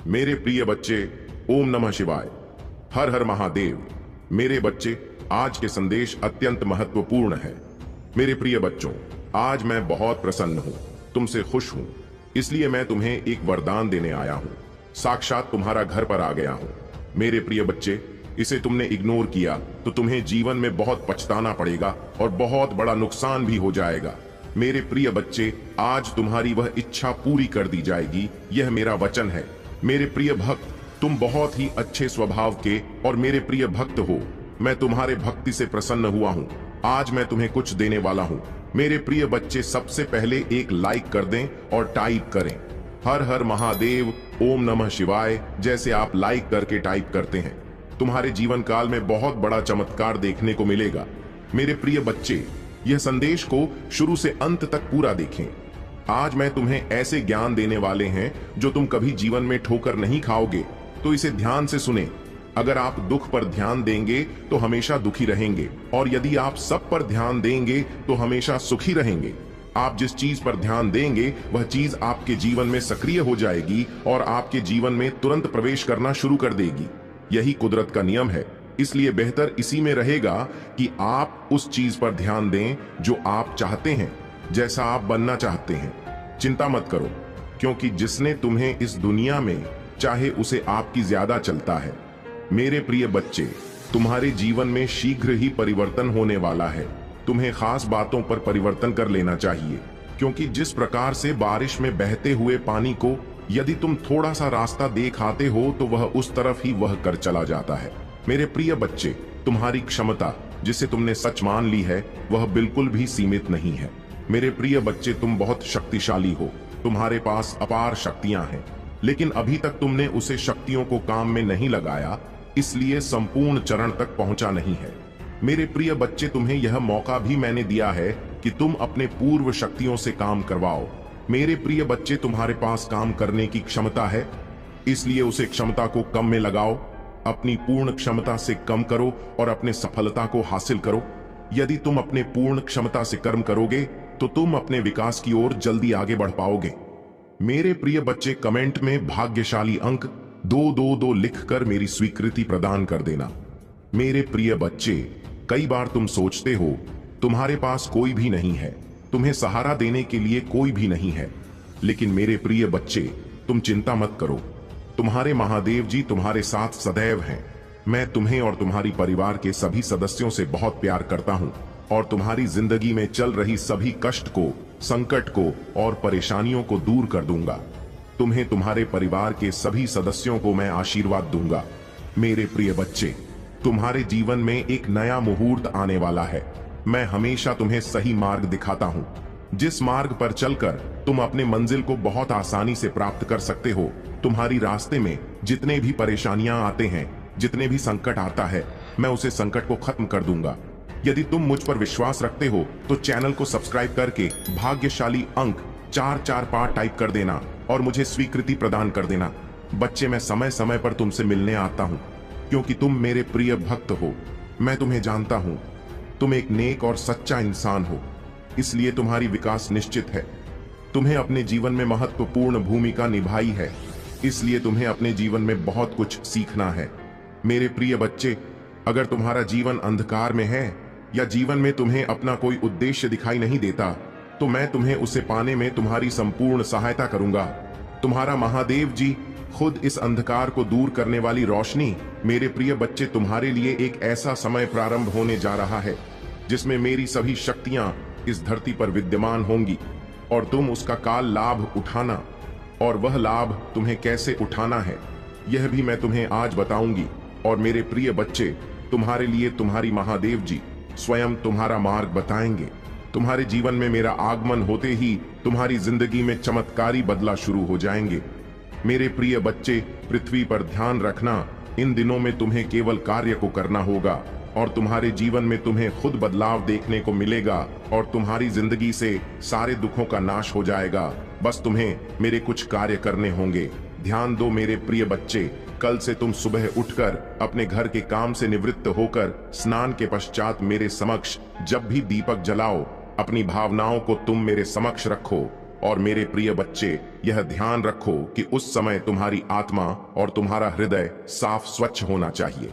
मेरे प्रिय बच्चे, ओम नमः शिवाय। हर हर महादेव। मेरे बच्चे, आज के संदेश अत्यंत महत्वपूर्ण है। मेरे प्रिय बच्चों, आज मैं बहुत प्रसन्न हूं, तुमसे खुश हूं, इसलिए मैं तुम्हें एक वरदान देने आया हूं। साक्षात तुम्हारा घर पर आ गया हूं। मेरे प्रिय बच्चे, इसे तुमने इग्नोर किया तो तुम्हें जीवन में बहुत पछताना पड़ेगा और बहुत बड़ा नुकसान भी हो जाएगा। मेरे प्रिय बच्चे, आज तुम्हारी वह इच्छा पूरी कर दी जाएगी, यह मेरा वचन है। मेरे प्रिय भक्त, तुम बहुत ही अच्छे स्वभाव के और मेरे प्रिय भक्त हो। मैं तुम्हारे भक्ति से प्रसन्न हुआ हूँ। आज मैं तुम्हें कुछ देने वाला हूँ। मेरे प्रिय बच्चे, सबसे पहले एक लाइक कर दें और टाइप करें हर हर महादेव, ओम नमः शिवाय। जैसे आप लाइक करके टाइप करते हैं, तुम्हारे जीवन काल में बहुत बड़ा चमत्कार देखने को मिलेगा। मेरे प्रिय बच्चे, यह संदेश को शुरू से अंत तक पूरा देखें। आज मैं तुम्हें ऐसे ज्ञान देने वाले हैं जो तुम कभी जीवन में ठोकर नहीं खाओगे, तो इसे ध्यान से सुने। अगर आप दुख पर ध्यान देंगे तो हमेशा दुखी रहेंगे, और यदि आप सब पर ध्यान देंगे तो हमेशा सुखी रहेंगे। आप जिस चीज पर ध्यान देंगे वह चीज आपके जीवन में सक्रिय हो जाएगी और आपके जीवन में तुरंत प्रवेश करना शुरू कर देगी। यही कुदरत का नियम है, इसलिए बेहतर इसी में रहेगा कि आप उस चीज पर ध्यान दें जो आप चाहते हैं, जैसा आप बनना चाहते हैं। चिंता मत करो, क्योंकि जिसने तुम्हें इस दुनिया में चाहे उसे आपकी ज्यादा चलता है। मेरे प्रिय बच्चे, तुम्हारे जीवन में शीघ्र ही परिवर्तन होने वाला है। तुम्हें खास बातों पर परिवर्तन कर लेना चाहिए, क्योंकि जिस प्रकार से बारिश में बहते हुए पानी को यदि तुम थोड़ा सा रास्ता देख आते हो तो वह उस तरफ ही वह कर चला जाता है। मेरे प्रिय बच्चे, तुम्हारी क्षमता जिसे तुमने सच मान ली है वह बिल्कुल भी सीमित नहीं है। मेरे प्रिय बच्चे, तुम बहुत शक्तिशाली हो, तुम्हारे पास अपार शक्तियां हैं, लेकिन अभी तक तुमने उसे शक्तियों को काम में नहीं लगाया, इसलिए संपूर्ण चरण तक पहुंचा नहीं है। मेरे प्रिय बच्चे, तुम्हें यह मौका भी मैंने दिया है कि तुम अपने पूर्व शक्तियों से काम करवाओ। मेरे प्रिय बच्चे, तुम्हारे पास काम करने की क्षमता है, इसलिए उसे क्षमता को कम में लगाओ। अपनी पूर्ण क्षमता से कम करो और अपने सफलता को हासिल करो। यदि तुम अपने पूर्ण क्षमता से कर्म करोगे तो तुम अपने विकास की ओर जल्दी आगे बढ़ पाओगे। मेरे प्रिय बच्चे, कमेंट में भाग्यशाली अंक 222 लिखकर मेरी स्वीकृति प्रदान कर देना। मेरे प्रिय बच्चे, कई बार तुम सोचते हो तुम्हारे पास कोई भी नहीं है, तुम्हें सहारा देने के लिए कोई भी नहीं है, लेकिन मेरे प्रिय बच्चे, तुम चिंता मत करो। तुम्हारे महादेव जी तुम्हारे साथ सदैव हैं। मैं तुम्हें और तुम्हारी परिवार के सभी सदस्यों से बहुत प्यार करता हूं और तुम्हारी जिंदगी में चल रही सभी कष्ट को, संकट को और परेशानियों को दूर कर दूंगा। तुम्हें, तुम्हारे परिवार के सभी सदस्यों को मैं आशीर्वाद दूंगा। मेरे प्रिय बच्चे, तुम्हारे जीवन में एक नया मुहूर्त आने वाला है। मैं हमेशा तुम्हें सही मार्ग दिखाता हूं, जिस मार्ग पर चलकर तुम अपने मंजिल को बहुत आसानी से प्राप्त कर सकते हो। तुम्हारी रास्ते में जितने भी परेशानियां आते हैं, जितने भी संकट आता है, मैं उसे संकट को खत्म कर दूंगा। यदि तुम मुझ पर विश्वास रखते हो तो चैनल को सब्सक्राइब करके भाग्यशाली अंक 445 टाइप कर देना और मुझे स्वीकृति प्रदान कर देना। बच्चे, मैं समय समय पर तुमसे मिलने आता हूं, क्योंकि तुम मेरे प्रिय भक्त हो। मैं तुम्हें जानता हूं, तुम एक नेक और सच्चा इंसान हो, इसलिए तुम्हारी विकास निश्चित है। तुम्हें अपने जीवन में महत्वपूर्ण भूमिका निभाई है, इसलिए तुम्हें अपने जीवन में बहुत कुछ सीखना है। मेरे प्रिय बच्चे, अगर तुम्हारा जीवन अंधकार में है या जीवन में तुम्हें अपना कोई उद्देश्य दिखाई नहीं देता, तो मैं तुम्हें उसे पाने में तुम्हारी संपूर्ण सहायता करूंगा। तुम्हारा महादेव जी खुद इस अंधकार को दूर करने वाली रोशनी। मेरे प्रिय बच्चे, तुम्हारे लिए एक ऐसा समय प्रारंभ होने जा रहा है जिसमें मेरी सभी शक्तियां इस धरती पर विद्यमान होंगी और तुम उसका काल लाभ उठाना, और वह लाभ तुम्हें कैसे उठाना है यह भी मैं तुम्हें आज बताऊंगी। और मेरे प्रिय बच्चे, तुम्हारे लिए तुम्हारी महादेव जी स्वयं तुम्हारा मार्ग बताएंगे। तुम्हारे जीवन में मेरा आगमन होते ही तुम्हारी जिंदगी में चमत्कारी बदलाव शुरू हो जाएंगे। मेरे प्रिय बच्चे, पृथ्वी पर ध्यान रखना, इन दिनों में तुम्हें केवल कार्य को करना होगा और तुम्हारे जीवन में तुम्हें खुद बदलाव देखने को मिलेगा और तुम्हारी जिंदगी से सारे दुखों का नाश हो जाएगा। बस तुम्हें मेरे कुछ कार्य करने होंगे। ध्यान दो मेरे प्रिय बच्चे, कल से तुम सुबह उठकर अपने घर के काम से निवृत्त होकर स्नान के पश्चात मेरे समक्ष जब भी दीपक जलाओ, अपनी भावनाओं को तुम मेरे समक्ष रखो और मेरे प्रिय बच्चे, यह ध्यान रखो कि उस समय तुम्हारी आत्मा और तुम्हारा हृदय साफ स्वच्छ होना चाहिए,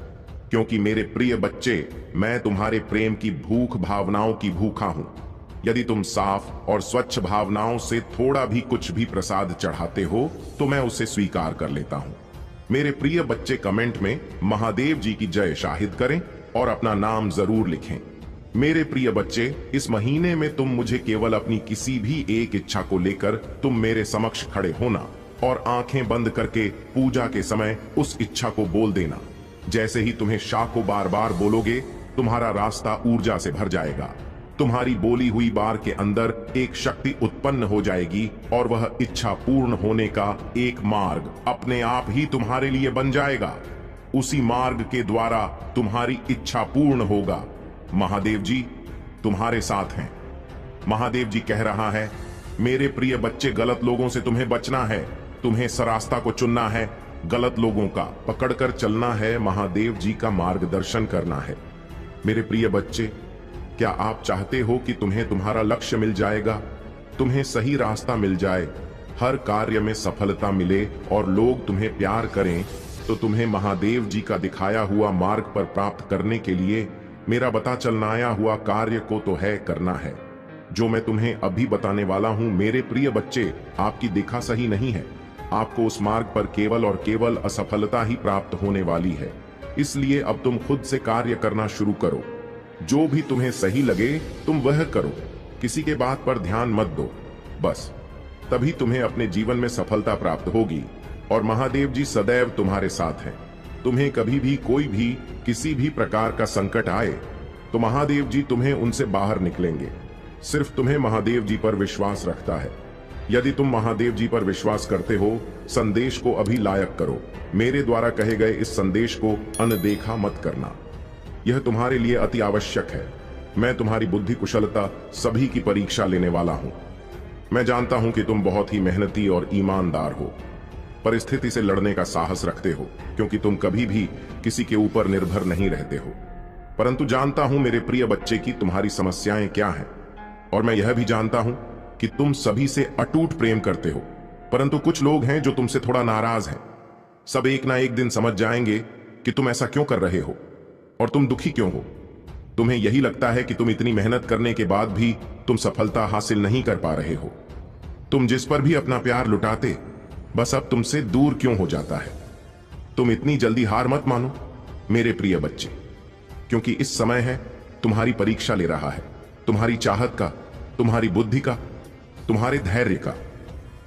क्योंकि मेरे प्रिय बच्चे, मैं तुम्हारे प्रेम की भूख भावनाओं की भूखा हूं। यदि तुम साफ और स्वच्छ भावनाओं से थोड़ा भी कुछ भी प्रसाद चढ़ाते हो तो मैं उसे स्वीकार कर लेता हूं। मेरे प्रिय बच्चे, कमेंट में महादेव जी की जय शाहिद करें और अपना नाम जरूर लिखें। मेरे प्रिय बच्चे, इस महीने में तुम मुझे केवल अपनी किसी भी एक इच्छा को लेकर तुम मेरे समक्ष खड़े होना और आंखें बंद करके पूजा के समय उस इच्छा को बोल देना। जैसे ही तुम्हें शाह को बार बार बोलोगे, तुम्हारा रास्ता ऊर्जा से भर जाएगा। तुम्हारी बोली हुई बार के अंदर एक शक्ति उत्पन्न हो जाएगी और वह इच्छा पूर्ण होने का एक मार्ग अपने आप ही तुम्हारे लिए बन जाएगा। उसी मार्ग के द्वारा तुम्हारी इच्छा पूर्ण होगा। महादेव जी तुम्हारे साथ हैं। महादेव जी कह रहा है, मेरे प्रिय बच्चे, गलत लोगों से तुम्हें बचना है, तुम्हें सरास्ता को चुनना है, गलत लोगों का पकड़कर चलना है, महादेव जी का मार्गदर्शन करना है। मेरे प्रिय बच्चे, क्या आप चाहते हो कि तुम्हें तुम्हारा लक्ष्य मिल जाएगा, तुम्हें सही रास्ता मिल जाए, हर कार्य में सफलता मिले और लोग तुम्हें प्यार करें, तो तुम्हें महादेव जी का दिखाया हुआ मार्ग पर प्राप्त करने के लिए मेरा बता चलनाया हुआ कार्य को तो है करना है। जो मैं तुम्हें अभी बताने वाला हूं मेरे प्रिय बच्चे, आपकी दिखा सही नहीं है। आपको उस मार्ग पर केवल और केवल असफलता ही प्राप्त होने वाली है। इसलिए अब तुम खुद से कार्य करना शुरू करो। जो भी तुम्हें सही लगे तुम वह करो, किसी के बात पर ध्यान मत दो। बस तभी तुम्हें अपने जीवन में सफलता प्राप्त होगी और महादेव जी सदैव तुम्हारे साथ हैं। तुम्हें कभी भी कोई भी किसी भी प्रकार का संकट आए तो महादेव जी तुम्हें उनसे बाहर निकलेंगे। सिर्फ तुम्हें महादेव जी पर विश्वास रखता है। यदि तुम महादेव जी पर विश्वास करते हो, संदेश को अभी लायक करो। मेरे द्वारा कहे गए इस संदेश को अनदेखा मत करना, यह तुम्हारे लिए अति आवश्यक है। मैं तुम्हारी बुद्धि कुशलता सभी की परीक्षा लेने वाला हूं। मैं जानता हूं कि तुम बहुत ही मेहनती और ईमानदार हो, परिस्थिति से लड़ने का साहस रखते हो, क्योंकि तुम कभी भी किसी के ऊपर निर्भर नहीं रहते हो। परंतु जानता हूं मेरे प्रिय बच्चे की तुम्हारी समस्याएं क्या हैं, और मैं यह भी जानता हूं कि तुम सभी से अटूट प्रेम करते हो। परंतु कुछ लोग हैं जो तुमसे थोड़ा नाराज हैं। सब एक ना एक दिन समझ जाएंगे कि तुम ऐसा क्यों कर रहे हो और तुम दुखी क्यों हो। तुम्हें यही लगता है कि तुम इतनी मेहनत करने के बाद भी तुम सफलता हासिल नहीं कर पा रहे हो। तुम जिस पर भी अपना प्यार लुटाते, बस अब तुमसे दूर क्यों हो जाता है। तुम इतनी जल्दी हार मत मानो मेरे प्रिय बच्चे, क्योंकि इस समय है तुम्हारी परीक्षा ले रहा है, तुम्हारी चाहत का, तुम्हारी बुद्धि का, तुम्हारे धैर्य का।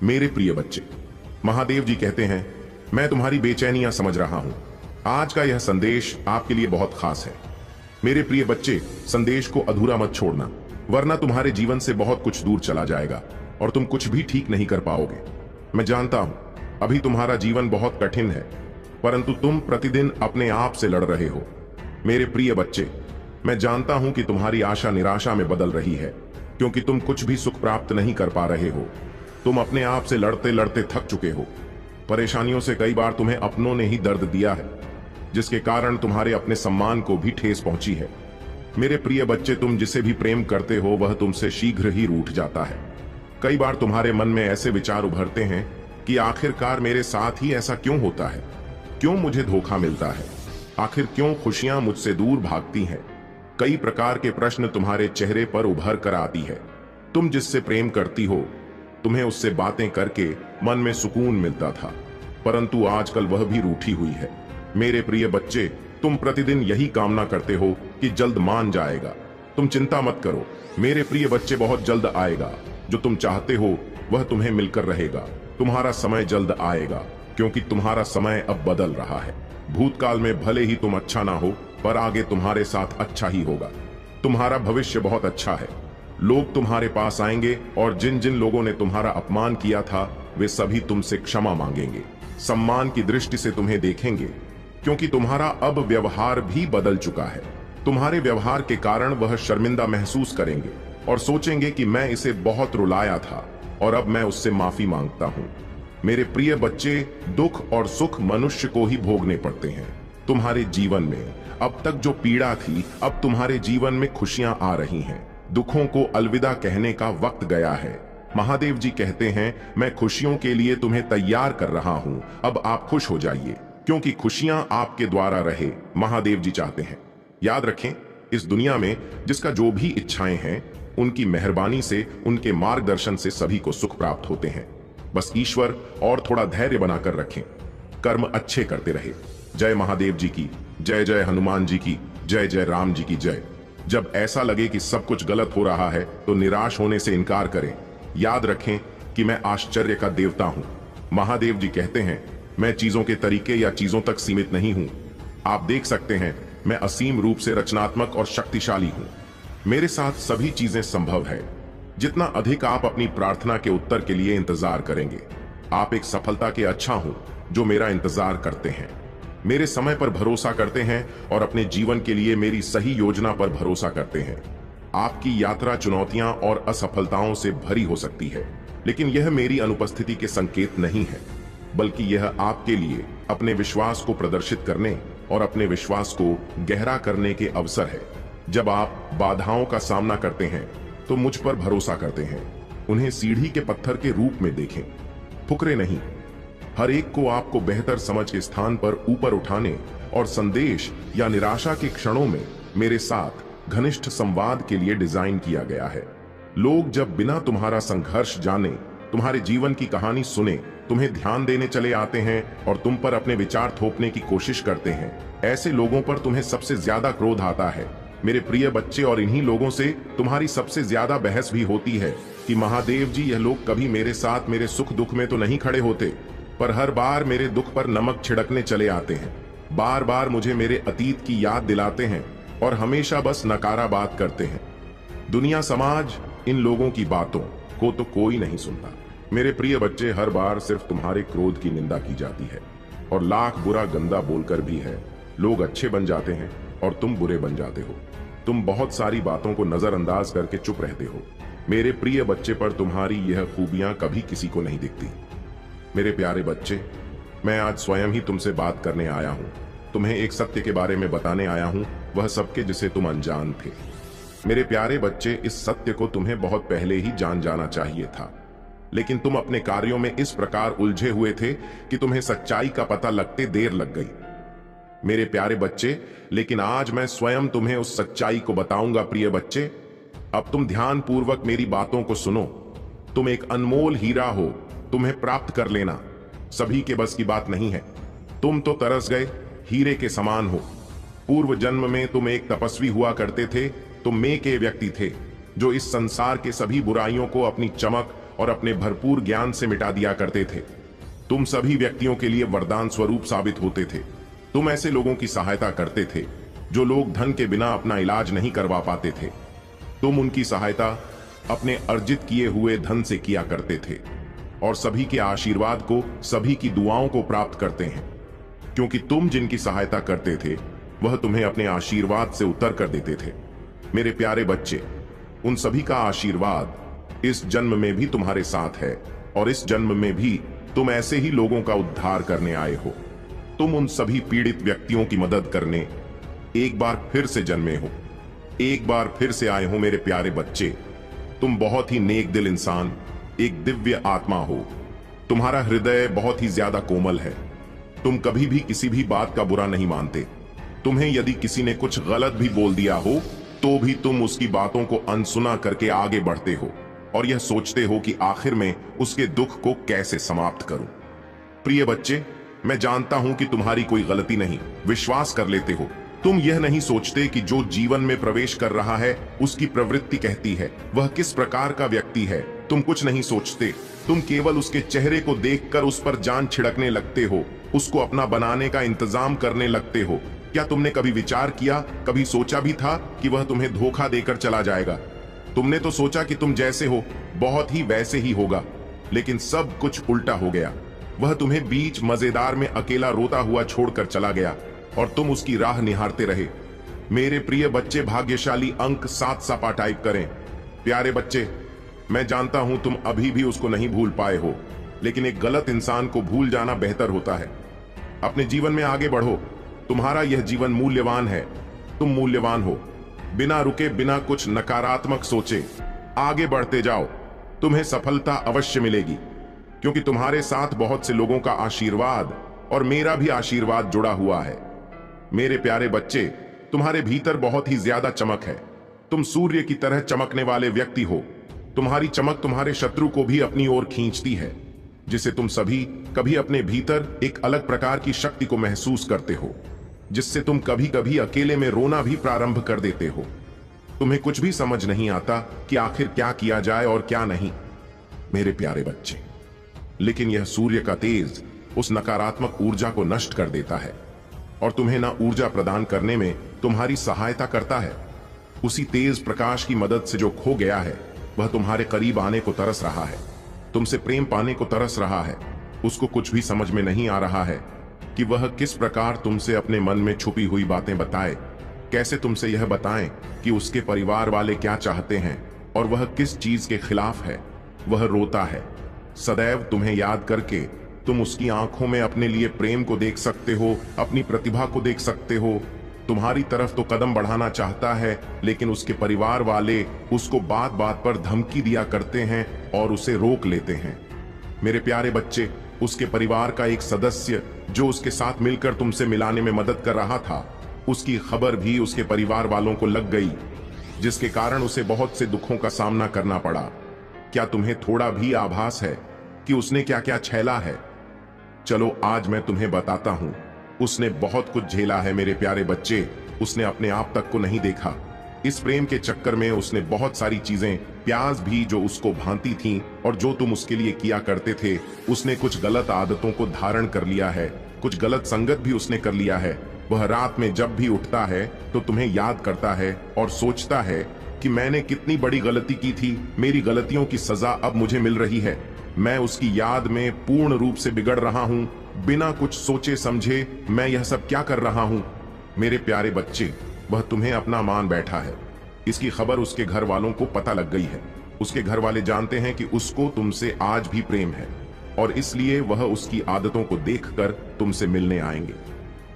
मेरे प्रिय बच्चे, महादेव जी कहते हैं, मैं तुम्हारी बेचैनियां समझ रहा हूं। आज का यह संदेश आपके लिए बहुत खास है। मेरे प्रिय बच्चे, संदेश को अधूरा मत छोड़ना, वरना तुम्हारे जीवन से बहुत कुछ दूर चला जाएगा और तुम कुछ भी ठीक नहीं कर पाओगे। मैं जानता हूं अभी तुम्हारा जीवन बहुत कठिन है, परंतु तुम प्रतिदिन अपने आप से लड़ रहे हो। मेरे प्रिय बच्चे, मैं जानता हूं कि तुम्हारी आशा निराशा में बदल रही है, क्योंकि तुम कुछ भी सुख प्राप्त नहीं कर पा रहे हो। तुम अपने आप से लड़ते लड़ते थक चुके हो। परेशानियों से कई बार तुम्हें अपनों ने ही दर्द दिया है, जिसके कारण तुम्हारे अपने सम्मान को भी ठेस पहुंची है। मेरे प्रिय बच्चे, तुम जिसे भी प्रेम करते हो वह तुमसे शीघ्र ही रूठ जाता है। कई बार तुम्हारे मन में ऐसे विचार उभरते हैं कि आखिरकार मेरे साथ ही ऐसा क्यों होता है, क्यों मुझे धोखा मिलता है, आखिर क्यों खुशियां मुझसे दूर भागती हैं। कई प्रकार के प्रश्न तुम्हारे चेहरे पर उभर कर आती है। तुम जिससे प्रेम करती हो, तुम्हें उससे बातें करके मन में सुकून मिलता था, परंतु आजकल वह भी रूठी हुई है। मेरे प्रिय बच्चे, तुम प्रतिदिन यही कामना करते हो कि जल्द मान जाएगा। तुम चिंता मत करो मेरे प्रिय बच्चे, बहुत जल्द आएगा। जो तुम चाहते हो वह तुम्हें मिलकर रहेगा। तुम्हारा समय जल्द आएगा, क्योंकि तुम्हारा समय अब बदल रहा है। भूतकाल में भले ही तुम अच्छा ना हो, पर आगे तुम्हारे साथ अच्छा ही होगा। तुम्हारा भविष्य बहुत अच्छा है। लोग तुम्हारे पास आएंगे और जिन जिन लोगों ने तुम्हारा अपमान किया था वे सभी तुमसे क्षमा मांगेंगे, सम्मान की दृष्टि से तुम्हें देखेंगे, क्योंकि तुम्हारा अब व्यवहार भी बदल चुका है। तुम्हारे व्यवहार के कारण वह शर्मिंदा महसूस करेंगे और सोचेंगे कि मैं इसे बहुत रुलाया था और अब मैं उससे माफी मांगता हूं। मेरे प्रिय बच्चे, दुख और सुख मनुष्य को ही भोगने पड़ते हैं। तुम्हारे जीवन में अब तक जो पीड़ा थी, अब तुम्हारे जीवन में खुशियां आ रही हैं। दुखों को अलविदा कहने का वक्त गया है। महादेव जी कहते हैं, मैं खुशियों के लिए तुम्हें तैयार कर रहा हूं, अब आप खुश हो जाइए, क्योंकि खुशियां आपके द्वारा रहे, महादेव जी चाहते हैं। याद रखें, इस दुनिया में जिसका जो भी इच्छाएं हैं, उनकी मेहरबानी से, उनके मार्गदर्शन से सभी को सुख प्राप्त होते हैं। बस ईश्वर और थोड़ा धैर्य बनाकर रखें, कर्म अच्छे करते रहे। जय महादेव जी की जय, जय हनुमान जी की जय, जय राम जी की जय। जब ऐसा लगे कि सब कुछ गलत हो रहा है तो निराश होने से इनकार करें। याद रखें कि मैं आश्चर्य का देवता हूं। महादेव जी कहते हैं, मैं चीजों के तरीके या चीजों तक सीमित नहीं हूं। आप देख सकते हैं, मैं असीम रूप से रचनात्मक और शक्तिशाली हूं। मेरे साथ सभी चीजें संभव है। जितना अधिक आप अपनी प्रार्थना के उत्तर के लिए इंतजार करेंगे, आप एक सफलता के अच्छा हूं जो मेरा इंतजार करते हैं, मेरे समय पर भरोसा करते हैं और अपने जीवन के लिए मेरी सही योजना पर भरोसा करते हैं। आपकी यात्रा चुनौतियां और असफलताओं से भरी हो सकती है, लेकिन यह मेरी अनुपस्थिति के संकेत नहीं है, बल्कि यह आपके लिए अपने विश्वास को प्रदर्शित करने और अपने विश्वास को गहरा करने के अवसर है। जब आप बाधाओं का सामना करते हैं तो मुझ पर भरोसा करते हैं, उन्हें सीढ़ी के पत्थर के रूप में देखें, फुकरे नहीं। हर एक को आपको बेहतर समझ के स्थान पर ऊपर उठाने और संदेश या निराशा के क्षणों में मेरे साथ घनिष्ठ संवाद के लिए डिजाइन किया गया है। लोग जब बिना तुम्हारा संघर्ष जाने, तुम्हारे जीवन की कहानी सुने, तुम्हें ध्यान देने चले आते हैं और तुम पर अपने विचार थोपने की कोशिश करते हैं, ऐसे लोगों पर तुम्हें सबसे ज्यादा क्रोध आता है, मेरे प्रिय बच्चे। और इन्हीं लोगों से तुम्हारी सबसे ज्यादा बहस भी होती है कि महादेव जी, यह लोग कभी मेरे साथ मेरे सुख दुख में तो नहीं खड़े होते, पर हर बार मेरे दुख पर नमक छिड़कने चले आते हैं, बार बार मुझे मेरे अतीत की याद दिलाते हैं और हमेशा बस नकारा बात करते हैं। दुनिया, समाज, इन लोगों की बातों को तो कोई नहीं सुनता। मेरे प्रिय बच्चे, हर बार सिर्फ तुम्हारे क्रोध की निंदा की जाती है और लाख बुरा गंदा बोलकर भी है। लोग अच्छे बन जाते हैं और तुम बुरे बन जाते हो। तुम बहुत सारी बातों को नजरअंदाज करके चुप रहते हो। मेरे प्रिय बच्चे, पर तुम्हारी यह खूबियां कभी किसी को नहीं दिखती। मेरे प्यारे बच्चे, मैं आज स्वयं ही तुमसे बात करने आया हूं। तुम्हें एक सत्य के बारे में बताने आया हूं, वह सबके जिसे तुम अनजान थे। मेरे प्यारे बच्चे, इस सत्य को तुम्हें बहुत पहले ही जान जाना चाहिए था, लेकिन तुम अपने कार्यों में इस प्रकार उलझे हुए थे कि तुम्हें सच्चाई का पता लगते देर लग गई। मेरे प्यारे बच्चे, लेकिन आज मैं स्वयं तुम्हें उस सच्चाई को बताऊंगा। प्रिय बच्चे, अब तुम ध्यान पूर्वक मेरी बातों को सुनो। तुम एक अनमोल हीरा हो, तुम्हें प्राप्त कर लेना सभी के बस की बात नहीं है। तुम तो तरस गए, हीरे के समान हो। पूर्व जन्म में तुम एक तपस्वी हुआ करते थे। तुम में के व्यक्ति थे जो इस संसार के सभी बुराइयों को अपनी चमक और अपने भरपूर ज्ञान से मिटा दिया करते थे। तुम सभी व्यक्तियों के लिए वरदान स्वरूप साबित होते थे। तुम ऐसे लोगों की सहायता करते थे जो लोग धन के बिना अपना इलाज नहीं करवा पाते थे। तुम उनकी सहायता अपने अर्जित किए हुए धन से किया करते थे और सभी के आशीर्वाद को, सभी की दुआओं को प्राप्त करते हैं, क्योंकि तुम जिनकी सहायता करते थे वह तुम्हें अपने आशीर्वाद से उतर कर देते थे। मेरे प्यारे बच्चे, उन सभी का आशीर्वाद इस जन्म में भी तुम्हारे साथ है और इस जन्म में भी तुम ऐसे ही लोगों का उद्धार करने आए हो। तुम उन सभी पीड़ित व्यक्तियों की मदद करने एक बार फिर से जन्मे हो, एक बार फिर से आए हो। मेरे प्यारे बच्चे, तुम बहुत ही नेक दिल इंसान, एक दिव्य आत्मा हो। तुम्हारा हृदय बहुत ही ज्यादा कोमल है। तुम कभी भी किसी भी बात का बुरा नहीं मानते। तुम्हें यदि किसी ने कुछ गलत भी बोल दिया हो तो भी तुम उसकी बातों को अनसुना करके आगे बढ़ते हो और यह सोचते हो कि आखिर में उसके दुख को कैसे समाप्त करूं। प्रिय बच्चे, मैं जानता हूं कि तुम्हारी कोई गलती नहीं, विश्वास कर लेते हो। तुम यह नहीं सोचते कि जो जीवन में प्रवेश कर रहा है उसकी प्रवृत्ति कहती है वह किस प्रकार का व्यक्ति है। तुम कुछ नहीं सोचते, तुम केवल उसके चेहरे को देखकर उस पर जान छिड़कने लगते हो, उसको अपना बनाने का इंतजाम करने लगते हो। क्या तुमने कभी विचार किया, कभी सोचा भी था कि वह तुम्हें धोखा देकर चला जाएगा? तुमने तो सोचा कि तुम जैसे हो बहुत ही वैसे ही होगा, लेकिन सब कुछ उल्टा हो गया। वह तुम्हें बीच मजेदार में अकेला रोता हुआ छोड़कर चला गया और तुम उसकी राह निहारते रहे। मेरे प्रिय बच्चे, भाग्यशाली अंक 7 सपा टाइप करें। प्यारे बच्चे, मैं जानता हूं तुम अभी भी उसको नहीं भूल पाए हो, लेकिन एक गलत इंसान को भूल जाना बेहतर होता है। अपने जीवन में आगे बढ़ो। तुम्हारा यह जीवन मूल्यवान है। तुम मूल्यवान हो। बिना रुके, बिना कुछ नकारात्मक सोचे आगे बढ़ते जाओ। तुम्हें सफलता अवश्य मिलेगी, क्योंकि तुम्हारे साथ बहुत से लोगों का आशीर्वाद और मेरा भी आशीर्वाद जुड़ा हुआ है। मेरे प्यारे बच्चे, तुम्हारे भीतर बहुत ही ज्यादा चमक है। तुम सूर्य की तरह चमकने वाले व्यक्ति हो। तुम्हारी चमक तुम्हारे शत्रु को भी अपनी ओर खींचती है, जिसे तुम सभी कभी अपने भीतर एक अलग प्रकार की शक्ति को महसूस करते हो, जिससे तुम कभी कभी अकेले में रोना भी प्रारंभ कर देते हो। तुम्हें कुछ भी समझ नहीं आता कि आखिर क्या किया जाए और क्या नहीं, मेरे प्यारे बच्चे। लेकिन यह सूर्य का तेज उस नकारात्मक ऊर्जा को नष्ट कर देता है और तुम्हें ना ऊर्जा प्रदान करने में तुम्हारी सहायता करता है। उसी तेज प्रकाश की मदद से जो खो गया है, वह तुम्हारे करीब आने को तरस रहा है, तुमसे प्रेम पाने को तरस रहा है। उसको कुछ भी समझ में नहीं आ रहा है कि वह किस प्रकार तुमसे अपने मन में छुपी हुई बातें बताए, कैसे तुमसे यह बताएं कि उसके परिवार वाले क्या चाहते हैं और वह किस चीज के खिलाफ है। वह रोता है सदैव तुम्हें याद करके। तुम उसकी आंखों में अपने लिए प्रेम को देख सकते हो, अपनी प्रतिभा को देख सकते हो। तुम्हारी तरफ तो कदम बढ़ाना चाहता है, लेकिन उसके परिवार वाले उसको बात बात पर धमकी दिया करते हैं और उसे रोक लेते हैं। मेरे प्यारे बच्चे, उसके परिवार का एक सदस्य जो उसके साथ मिलकर तुमसे मिलाने में मदद कर रहा था, उसकी खबर भी उसके परिवार वालों को लग गई, जिसके कारण उसे बहुत से दुखों का सामना करना पड़ा। क्या तुम्हें थोड़ा भी आभास है कि उसने क्या क्या झेला है? चलो आज मैं तुम्हें बताता हूं। उसने बहुत कुछ झेला है मेरे प्यारे बच्चे। उसने अपने आप तक को नहीं देखा। इस प्रेम के चक्कर में उसने बहुत सारी चीजें, प्याज भी जो उसको भांति थीं और जो तुम उसके लिए किया करते थे, उसने कुछ गलत आदतों को धारण कर लिया है, कुछ गलत संगत भी उसने कर लिया है। वह रात में जब भी उठता है तो तुम्हें याद करता है और सोचता है कि मैंने कितनी बड़ी गलती की थी, मेरी गलतियों की सजा अब मुझे मिल रही है। मैं उसकी याद में पूर्ण रूप से बिगड़ रहा हूं। बिना कुछ सोचे समझे मैं यह सब क्या कर रहा हूं? मेरे प्यारे बच्चे, वह तुम्हें अपना मान बैठा है। इसकी खबर उसके घर वालों को पता लग गई है। उसके घर वाले जानते हैं कि उसको तुमसे आज भी प्रेम है और इसलिए वह उसकी आदतों को देखकर तुमसे मिलने आएंगे।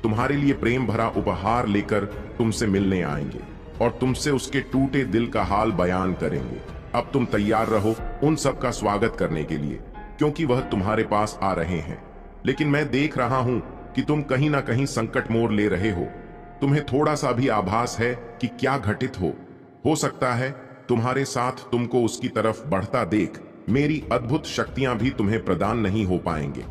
तुम्हारे लिए प्रेम भरा उपहार लेकर तुमसे मिलने आएंगे और तुमसे उसके टूटे दिल का हाल बयान करेंगे। अब तुम तैयार रहो उन सब का स्वागत करने के लिए, क्योंकि वह तुम्हारे पास आ रहे हैं। लेकिन मैं देख रहा हूं कि तुम कहीं ना कहीं संकट मोड़ ले रहे हो। तुम्हें थोड़ा सा भी आभास है कि क्या घटित हो सकता है तुम्हारे साथ तुमको उसकी तरफ बढ़ता देख मेरी अद्भुत शक्तियां भी तुम्हें प्रदान नहीं हो पाएंगे।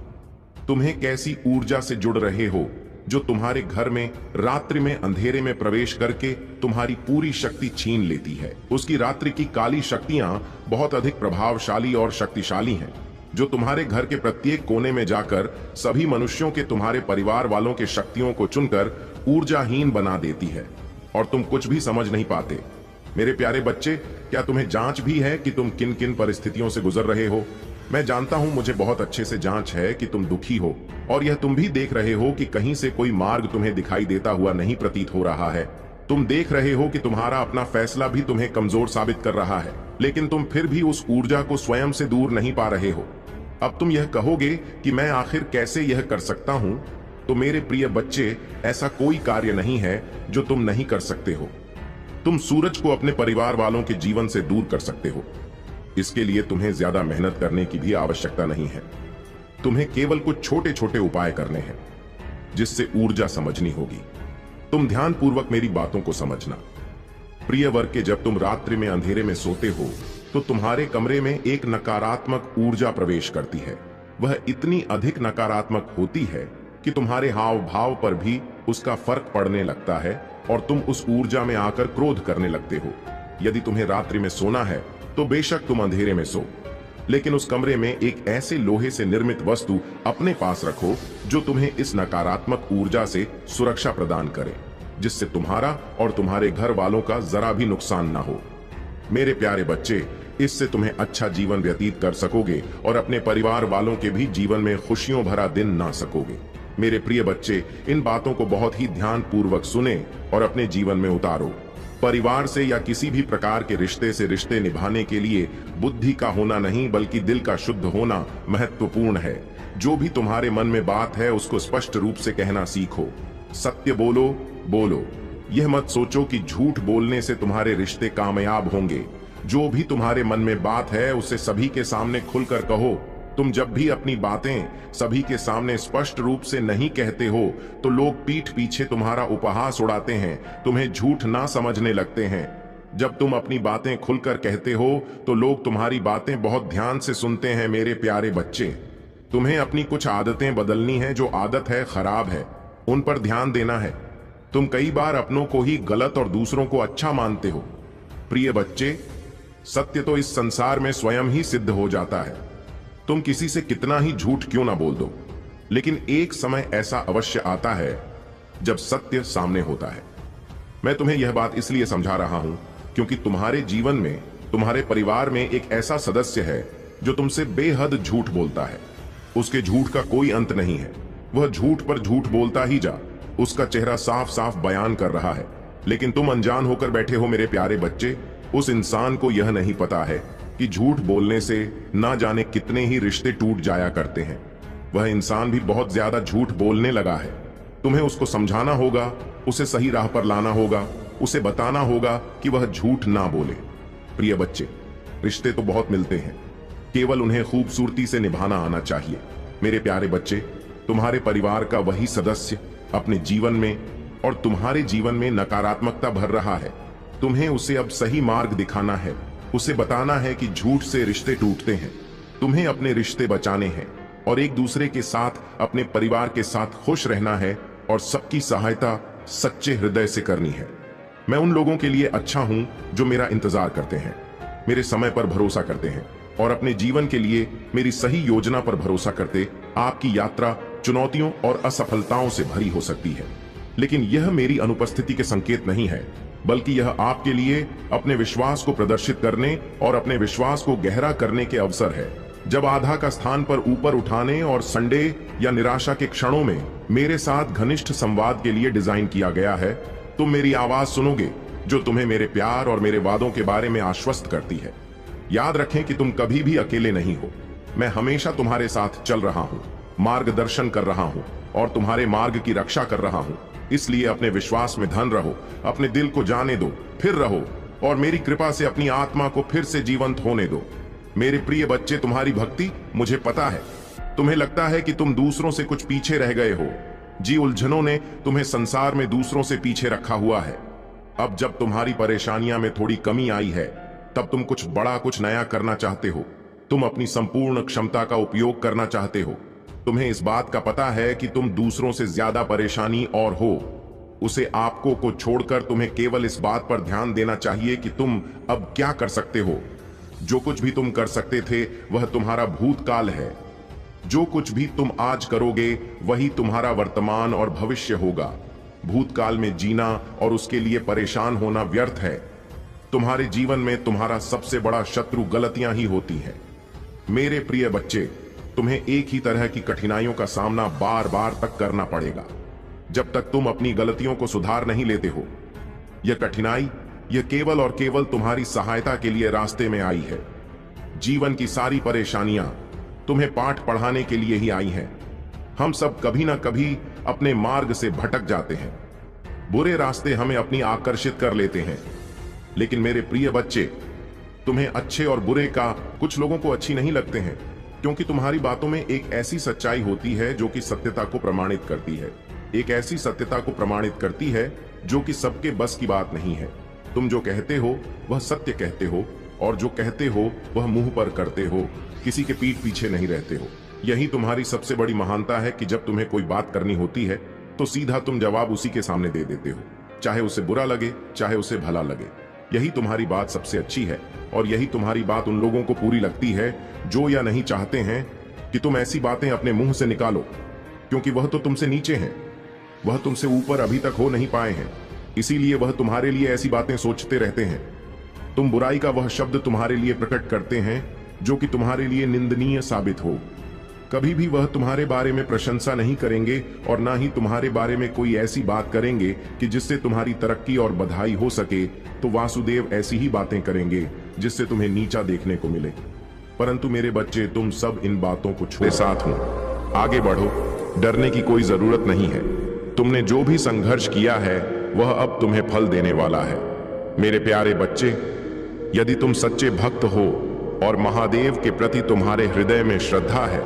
तुम्हें कैसी ऊर्जा से जुड़ रहे हो जो तुम्हारे घर में रात्रि में अंधेरे में प्रवेश करके तुम्हारी पूरी शक्ति छीन लेती है। उसकी रात्रि की काली शक्तियां बहुत अधिक प्रभावशाली और शक्तिशाली हैं, जो तुम्हारे घर के प्रत्येक कोने में जाकर सभी मनुष्यों के तुम्हारे परिवार वालों के शक्तियों को चुनकर ऊर्जाहीन बना देती है और तुम कुछ भी समझ नहीं पाते। मेरे प्यारे बच्चे, क्या तुम्हें जांच भी है कि तुम किन किन परिस्थितियों से गुजर रहे हो? मैं जानता हूं, मुझे बहुत अच्छे से जांच है कि तुम दुखी हो और यह तुम भी देख रहे हो कि कहीं से कोई मार्ग तुम्हें दिखाई देता हुआ नहीं प्रतीत हो रहा है। तुम देख रहे हो कि तुम्हारा अपना फैसला भी तुम्हें कमजोर साबित कर रहा है, लेकिन तुम फिर भी उस ऊर्जा को स्वयं से दूर नहीं पा रहे हो। अब तुम यह कहोगे कि मैं आखिर कैसे यह कर सकता हूं? तो मेरे प्रिय बच्चे, ऐसा कोई कार्य नहीं है जो तुम नहीं कर सकते हो। तुम सूरज को अपने परिवार वालों के जीवन से दूर कर सकते हो। इसके लिए तुम्हें ज्यादा मेहनत करने की भी आवश्यकता नहीं है। तुम्हें केवल कुछ छोटे छोटे उपाय करने हैं जिससे ऊर्जा समझनी होगी। तुम ध्यानपूर्वक मेरी बातों को समझना। प्रिय वर्ग के, जब तुम रात्रि में अंधेरे में सोते हो तो तुम्हारे कमरे में एक नकारात्मक ऊर्जा प्रवेश करती है। वह इतनी अधिक नकारात्मक होती है कि तुम्हारे हाव भाव पर भी उसका फर्क पड़ने लगता है और तुम उस ऊर्जा में आकर क्रोध करने लगते हो। यदि तुम्हें रात्रि में सोना है तो बेशक तुम अंधेरे में सो, लेकिन उस कमरे में एक ऐसे लोहे से निर्मित वस्तु अपने पास रखो जो तुम्हें इस नकारात्मक ऊर्जा से सुरक्षा प्रदान करे, जिससे तुम्हारा और तुम्हारे घर वालों का जरा भी नुकसान ना हो। मेरे प्यारे बच्चे, इससे तुम्हें अच्छा जीवन व्यतीत कर सकोगे और अपने परिवार वालों के भी जीवन में खुशियों भरा दिन ना सकोगे। मेरे प्रिय बच्चे, इन बातों को बहुत ही ध्यान पूर्वक सुने और अपने जीवन में उतारो। परिवार से या किसी भी प्रकार के रिश्ते से रिश्ते निभाने के लिए बुद्धि का होना नहीं, बल्कि दिल का शुद्ध होना महत्वपूर्ण है। जो भी तुम्हारे मन में बात है उसको स्पष्ट रूप से कहना सीखो। सत्य बोलो। यह मत सोचो कि झूठ बोलने से तुम्हारे रिश्ते कामयाब होंगे। जो भी तुम्हारे मन में बात है उसे सभी के सामने खुलकर कहो। तुम जब भी अपनी बातें सभी के सामने स्पष्ट रूप से नहीं कहते हो तो लोग पीठ पीछे तुम्हारा उपहास उड़ाते हैं, तुम्हें झूठ ना समझने लगते हैं। जब तुम अपनी बातें खुलकर कहते हो तो लोग तुम्हारी बातें बहुत ध्यान से सुनते हैं। मेरे प्यारे बच्चे, तुम्हें अपनी कुछ आदतें बदलनी है। जो आदत है खराब है, उन पर ध्यान देना है। तुम कई बार अपनों को ही गलत और दूसरों को अच्छा मानते हो। प्रिय बच्चे, सत्य तो इस संसार में स्वयं ही सिद्ध हो जाता है। तुम किसी से कितना ही झूठ क्यों ना बोल दो, लेकिन एक समय ऐसा अवश्य आता है जब सत्य सामने होता है। मैं तुम्हें यह बात इसलिए समझा रहा हूं क्योंकि तुम्हारे जीवन में, तुम्हारे परिवार में एक ऐसा सदस्य है जो तुमसे बेहद झूठ बोलता है। उसके झूठ का कोई अंत नहीं है। वह झूठ पर झूठ बोलता ही जा। उसका चेहरा साफ साफ बयान कर रहा है, लेकिन तुम अनजान होकर बैठे हो। मेरे प्यारे बच्चे, उस इंसान को यह नहीं पता है कि झूठ बोलने से ना जाने कितने ही रिश्ते टूट जाया करते हैं। वह इंसान भी बहुत ज्यादा झूठ बोलने लगा है। तुम्हें उसको समझाना होगा, उसे सही राह पर लाना होगा, उसे बताना होगा कि वह झूठ ना बोले। प्रिय बच्चे, रिश्ते तो बहुत मिलते हैं, केवल उन्हें खूबसूरती से निभाना आना चाहिए। मेरे प्यारे बच्चे, तुम्हारे परिवार का वही सदस्य अपने जीवन में और तुम्हारे जीवन में नकारात्मकता भर रहा है। तुम्हें उसे अब सही मार्ग दिखाना है। उसे बताना है कि झूठ से रिश्ते टूटते हैं। तुम्हें अपने रिश्ते बचाने हैं और एक दूसरे के साथ, अपने परिवार के साथ खुश रहना है और सबकी सहायता सच्चे हृदय से करनी है। मैं उन लोगों के लिए अच्छा हूं जो मेरा इंतजार करते हैं, मेरे समय पर भरोसा करते हैं और अपने जीवन के लिए मेरी सही योजना पर भरोसा करते। आपकी यात्रा चुनौतियों और असफलताओं से भरी हो सकती है, लेकिन यह मेरी अनुपस्थिति के संकेत नहीं है, बल्कि यह आपके लिए अपने विश्वास को प्रदर्शित करने और अपने विश्वास को गहरा करने के अवसर है। जब आधा का स्थान पर ऊपर उठाने और संडे या निराशा के क्षणों में मेरे साथ घनिष्ठ संवाद के लिए डिजाइन किया गया है, तुम मेरी आवाज सुनोगे जो तुम्हें मेरे प्यार और मेरे वादों के बारे में आश्वस्त करती है। याद रखें कि तुम कभी भी अकेले नहीं हो। मैं हमेशा तुम्हारे साथ चल रहा हूं, मार्गदर्शन कर रहा हूं और तुम्हारे मार्ग की रक्षा कर रहा हूं। इसलिए अपने विश्वास में धन रहो, अपने दिल को जाने दो, फिर रहो और मेरी कृपा से अपनी आत्मा को फिर से जीवंत होने दो। मेरे प्रिय बच्चे, तुम्हारी भक्ति, मुझे पता है तुम्हें लगता है कि तुम दूसरों से कुछ पीछे रह गए हो। जी, उलझनों ने तुम्हें संसार में दूसरों से पीछे रखा हुआ है। अब जब तुम्हारी परेशानियां में थोड़ी कमी आई है, तब तुम कुछ बड़ा, कुछ नया करना चाहते हो। तुम अपनी संपूर्ण क्षमता का उपयोग करना चाहते हो। तुम्हें इस बात का पता है कि तुम दूसरों से ज्यादा परेशानी और हो उसे आपको को छोड़कर तुम्हें केवल इस बात पर ध्यान देना चाहिए कि तुम अब क्या कर सकते हो। जो कुछ भी तुम कर सकते थे वह तुम्हारा भूतकाल है। जो कुछ भी तुम आज करोगे वही तुम्हारा वर्तमान और भविष्य होगा। भूतकाल में जीना और उसके लिए परेशान होना व्यर्थ है। तुम्हारे जीवन में तुम्हारा सबसे बड़ा शत्रु गलतियां ही होती हैं। मेरे प्रिय बच्चे, तुम्हें एक ही तरह की कठिनाइयों का सामना बार बार तक करना पड़ेगा जब तक तुम अपनी गलतियों को सुधार नहीं लेते हो। यह कठिनाई, यह केवल और केवल तुम्हारी सहायता के लिए रास्ते में आई है। जीवन की सारी परेशानियां तुम्हें पाठ पढ़ाने के लिए ही आई हैं। हम सब कभी ना कभी अपने मार्ग से भटक जाते हैं। बुरे रास्ते हमें अपनी आकर्षित कर लेते हैं। लेकिन मेरे प्रिय बच्चे, तुम्हें अच्छे और बुरे का कुछ लोगों को अच्छी नहीं लगते हैं, क्योंकि तुम्हारी बातों में एक ऐसी सच्चाई होती है जो कि सत्यता को प्रमाणित करती है। एक ऐसी सत्यता को प्रमाणित करती है जो कि सबके बस की बात नहीं है। तुम जो कहते हो वह सत्य कहते हो और जो कहते हो वह मुंह पर करते हो, किसी के पीठ पीछे नहीं रहते हो। यही तुम्हारी सबसे बड़ी महानता है कि जब तुम्हें कोई बात करनी होती है तो सीधा तुम जवाब उसी के सामने दे देते हो, चाहे उसे बुरा लगे चाहे उसे भला लगे। यही तुम्हारी बात सबसे अच्छी है और यही तुम्हारी बात उन लोगों को पूरी लगती है जो या नहीं चाहते हैं कि तुम ऐसी बातें अपने मुंह से निकालो, क्योंकि वह तो तुमसे नीचे हैं, वह तुमसे ऊपर अभी तक हो नहीं पाए हैं। इसीलिए वह तुम्हारे लिए ऐसी बातें सोचते रहते हैं। तुम बुराई का वह शब्द तुम्हारे लिए प्रकट करते हैं जो कि तुम्हारे लिए निंदनीय साबित हो। कभी भी वह तुम्हारे बारे में प्रशंसा नहीं करेंगे और ना ही तुम्हारे बारे में कोई ऐसी बात करेंगे कि जिससे तुम्हारी तरक्की और बधाई हो सके। तो वासुदेव ऐसी ही बातें करेंगे जिससे तुम्हें नीचा देखने को मिले। परंतु मेरे बच्चे, तुम सब इन बातों को छोड़े साथ हो, आगे बढ़ो। डरने की कोई जरूरत नहीं है। तुमने जो भी संघर्ष किया है वह अब तुम्हें फल देने वाला है। मेरे प्यारे बच्चे, यदि तुम सच्चे भक्त हो और महादेव के प्रति तुम्हारे हृदय में श्रद्धा है,